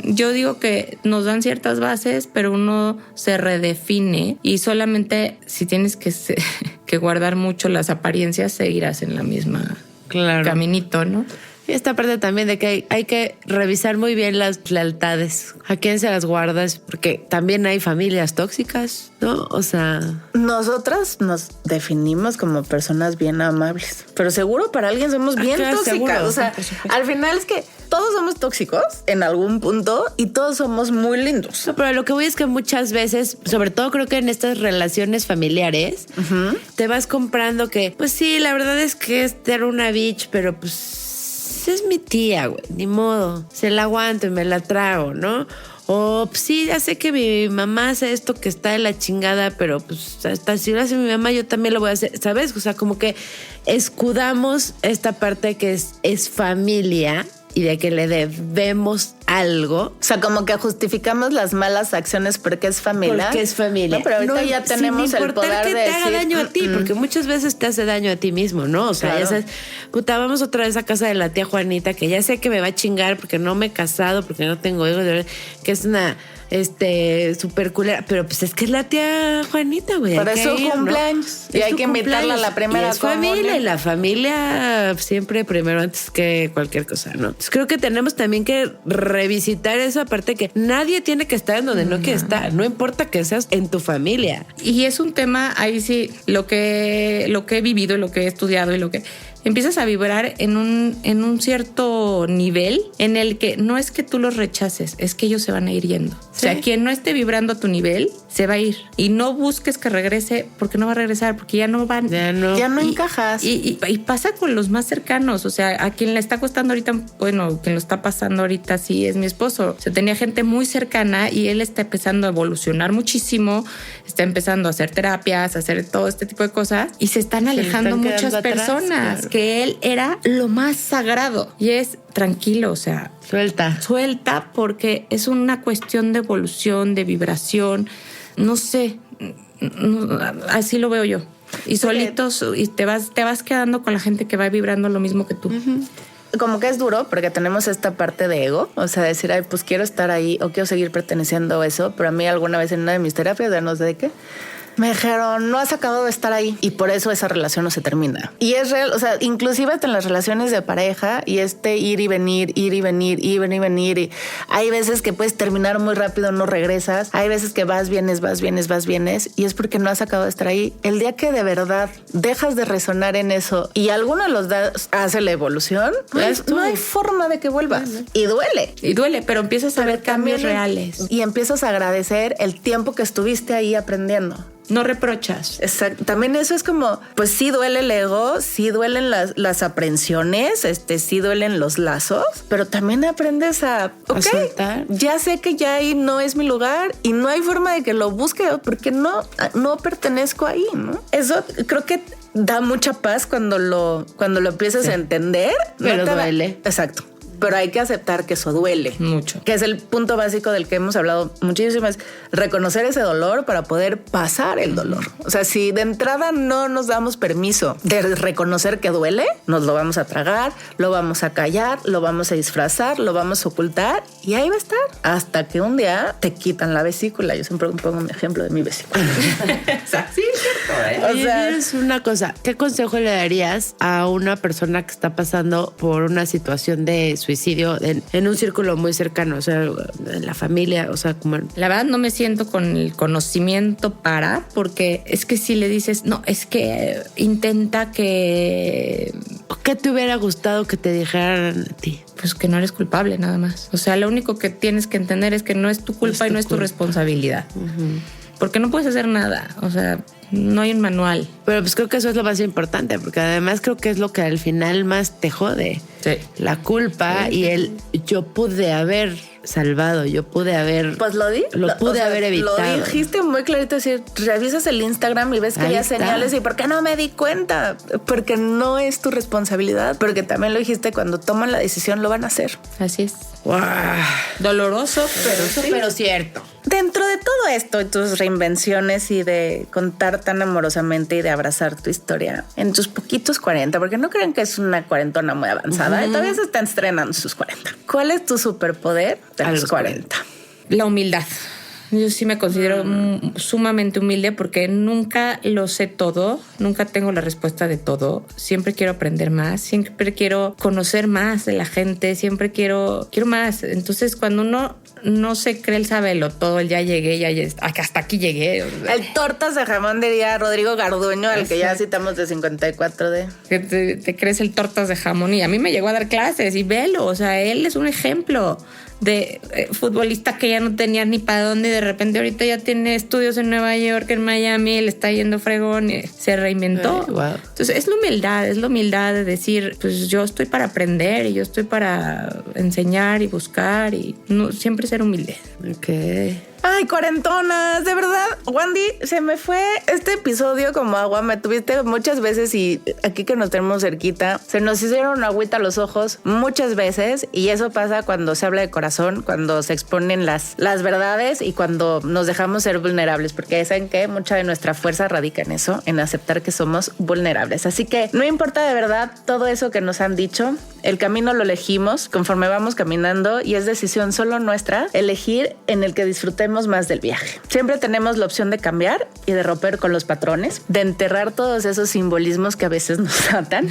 yo digo que nos dan ciertas bases, pero uno se redefine y solamente si tienes que guardar mucho las apariencias, seguirás en la misma caminito, ¿no? Y esta parte también de que hay que revisar muy bien las lealtades. ¿A quién se las guardas? Porque también hay familias tóxicas, ¿no? O sea... Nosotras nos definimos como personas bien amables. Pero seguro para alguien somos bien tóxicas. Seguro. O sea, al final es que todos somos tóxicos en algún punto y todos somos muy lindos. No, pero lo que voy es que muchas veces, sobre todo creo que en estas relaciones familiares, te vas comprando que, pues sí, la verdad es que era una bitch, pero pues... es mi tía, güey, ni modo, se la aguanto y me la trago, ¿no? O pues, sí, ya sé que mi mamá hace esto que está de la chingada, pero pues hasta si lo hace mi mamá, yo también lo voy a hacer, ¿sabes? O sea, como que escudamos esta parte que es familia y de que le debemos algo. O sea, como que justificamos las malas acciones porque es familia. Porque es familia. No, pero ahorita ya tenemos el poder que de te haga daño a ti, porque muchas veces te hace daño a ti mismo, ¿no? O sea, ya sabes, puta, vamos otra vez a casa de la tía Juanita, que ya sé que me va a chingar porque no me he casado, porque no tengo hijos, que es una súper culera, pero pues es que es la tía Juanita, güey. Por eso cumpleaños. ¿No? Y hay que invitarla a la primera familia, y la familia siempre primero antes que cualquier cosa, ¿no? Entonces creo que tenemos también que revisitar esa parte que nadie tiene que estar en donde no quiere estar, no importa que seas en tu familia. Y es un tema, ahí sí, lo que he vivido y lo que he estudiado y lo que... empiezas a vibrar en un cierto nivel en el que no es que tú los rechaces, es que ellos se van a ir yendo. ¿Sí? O sea, quien no esté vibrando a tu nivel se va a ir. Y no busques que regrese porque no va a regresar, porque ya no van. Ya no encajas. Y pasa con los más cercanos. O sea, a quien le está costando ahorita, bueno, quien lo está pasando ahorita sí es mi esposo. O sea, tenía gente muy cercana y él está empezando a evolucionar muchísimo, está empezando a hacer terapias, a hacer todo este tipo de cosas y se están alejando muchas personas. Claro. Que él era lo más sagrado y es tranquilo, o sea, suelta porque es una cuestión de evolución, de vibración, no sé, así lo veo yo. Y solitos y te vas quedando con la gente que va vibrando lo mismo que tú. como que es duro porque tenemos esta parte de ego, o sea, decir, ay, pues quiero estar ahí o quiero seguir perteneciendo a eso, pero a mí alguna vez en una de mis terapias, ya no sé de qué, me dijeron, no has acabado de estar ahí y por eso esa relación no se termina. Y es real, o sea, inclusive hasta en las relaciones de pareja y ir y venir, ir y venir, ir y venir. Y hay veces que puedes terminar muy rápido, no regresas. Hay veces que vas, vienes y es porque no has acabado de estar ahí. El día que de verdad dejas de resonar en eso y alguno de los dos hace la evolución, no hay forma de que vuelvas. Y duele. Y duele, pero empiezas a ver cambios reales. Y empiezas a agradecer el tiempo que estuviste ahí aprendiendo. No reprochas. Exacto. También eso es como, pues sí duele el ego, sí duelen las aprensiones, sí duelen los lazos, pero también aprendes a soltar. Ya sé que ya ahí no es mi lugar y no hay forma de que lo busque porque no pertenezco ahí, ¿no? Eso creo que da mucha paz cuando lo empiezas a entender. Pero duele. Exacto. Pero hay que aceptar que eso duele. Mucho. Que es el punto básico del que hemos hablado muchísimo, es reconocer ese dolor para poder pasar el dolor. O sea, si de entrada no nos damos permiso de reconocer que duele, nos lo vamos a tragar, lo vamos a callar, lo vamos a disfrazar, lo vamos a ocultar y ahí va a estar hasta que un día te quitan la vesícula. Yo siempre pongo un ejemplo de mi vesícula. Sí, es cierto. O sea, es una cosa. ¿Qué consejo le darías a una persona que está pasando por una situación de suicidio en un círculo muy cercano, o sea, en la familia, o sea, como... La verdad no me siento con el conocimiento porque es que si le dices, no, es que intenta que... ¿Qué te hubiera gustado que te dijeran a ti? Pues que no eres culpable, nada más. O sea, lo único que tienes que entender es que no es tu culpa y no es tu responsabilidad. Uh-huh. Porque no puedes hacer nada, o sea... No hay un manual. Pero pues creo que eso es lo más importante, porque además creo que es lo que al final más te jode. Sí. La culpa y el yo pude haber salvado, yo pude haber... Pues lo pude haber evitado. Lo dijiste muy clarito, decir, revisas el Instagram y ves que hay señales y ¿por qué no me di cuenta? Porque no es tu responsabilidad, porque también lo dijiste, cuando toman la decisión lo van a hacer. Así es. Wow. Doloroso, pero cierto. Dentro de todo esto y tus reinvenciones y de contar tan amorosamente y de abrazar tu historia en tus poquitos 40, porque no crean que es una cuarentona muy avanzada, todavía se están estrenando sus 40. ¿Cuál es tu superpoder de los 40? La humildad. Yo sí me considero sumamente humilde porque nunca lo sé todo, nunca tengo la respuesta de todo. Siempre quiero aprender más, siempre quiero conocer más de la gente, siempre quiero más. Entonces, cuando uno no se cree el sabelo todo, el ya llegué, hasta aquí llegué. El tortas de jamón, diría Rodrigo Garduño, al que ya citamos de 54D. Que te crees el tortas de jamón y a mí me llegó a dar clases y velo, o sea, él es un ejemplo de futbolista que ya no tenía ni para dónde y de repente ahorita ya tiene estudios en Nueva York, en Miami, le está yendo fregón, se reinventó. Wow. Entonces es la humildad de decir, pues yo estoy para aprender y yo estoy para enseñar y buscar y no, siempre ser humilde. Ok. Ay, cuarentonas, de verdad, Wendy, se me fue este episodio como agua. Me tuviste muchas veces y aquí que nos tenemos cerquita, se nos hicieron agüita los ojos muchas veces y eso pasa cuando se habla de corazón, cuando se exponen las verdades y cuando nos dejamos ser vulnerables, porque saben que mucha de nuestra fuerza radica en eso, en aceptar que somos vulnerables. Así que no importa de verdad todo eso que nos han dicho, el camino lo elegimos conforme vamos caminando y es decisión solo nuestra elegir en el que disfrutemos más del viaje. Siempre tenemos la opción de cambiar y de romper con los patrones, de enterrar todos esos simbolismos que a veces nos atan,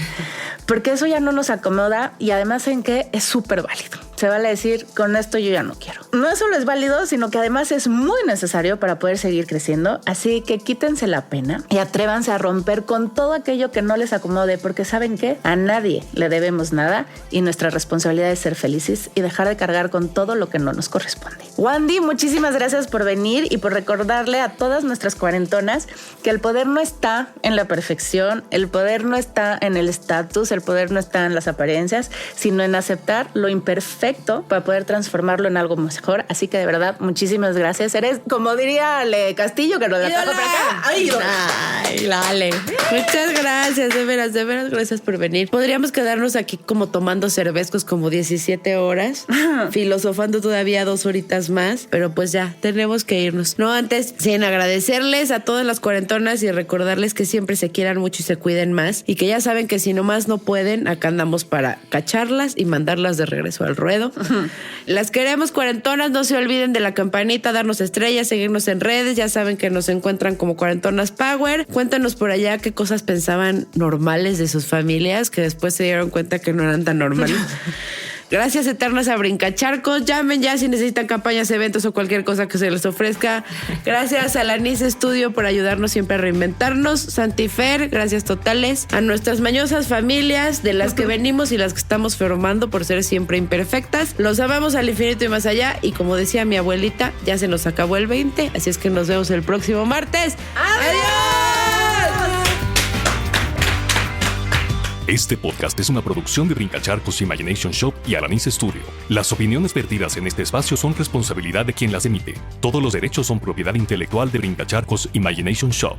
porque eso ya no nos acomoda y además en que es súper válido. Se vale decir, con esto yo ya no quiero. No solo es válido, sino que además es muy necesario para poder seguir creciendo, así que quítense la pena y atrévanse a romper con todo aquello que no les acomode, porque ¿saben qué? A nadie le debemos nada y nuestra responsabilidad es ser felices y dejar de cargar con todo lo que no nos corresponde. Wendy, muchísimas gracias por venir y por recordarle a todas nuestras cuarentonas que el poder no está en la perfección, el poder no está en el estatus, el poder no está en las apariencias, sino en aceptar lo imperfecto perfecto para poder transformarlo en algo mejor. Así que de verdad, muchísimas gracias. Eres, como diría Ale Castillo, que nos la trajo para acá. ¡Ay, la Ale! Muchas gracias, de veras, gracias por venir. Podríamos quedarnos aquí como tomando cervezcos como 17 horas, filosofando todavía 2 horitas más, pero pues ya, tenemos que irnos. No antes, sin agradecerles a todas las cuarentonas y recordarles que siempre se quieran mucho y se cuiden más, y que ya saben que si nomás no pueden, acá andamos para cacharlas y mandarlas de regreso al ruedo. Las queremos, cuarentonas. No se olviden de la campanita, darnos estrellas, seguirnos en redes. Ya saben que nos encuentran como Cuarentonas Power. Cuéntanos por allá qué cosas pensaban normales de sus familias, que después se dieron cuenta que no eran tan normales. Gracias eternas a Brincacharcos. Llamen ya si necesitan campañas, eventos o cualquier cosa que se les ofrezca. Gracias a la NIS Studio por ayudarnos siempre a reinventarnos. Santifer, gracias totales. A nuestras mañosas familias, de las que venimos y las que estamos formando por ser siempre imperfectas. Los amamos al infinito y más allá. Y como decía mi abuelita, ya se nos acabó el 20. Así es que nos vemos el próximo martes. ¡Adiós! Este podcast es una producción de Brincacharcos Imagination Shop y Alanis Studio. Las opiniones vertidas en este espacio son responsabilidad de quien las emite. Todos los derechos son propiedad intelectual de Brincacharcos Imagination Shop.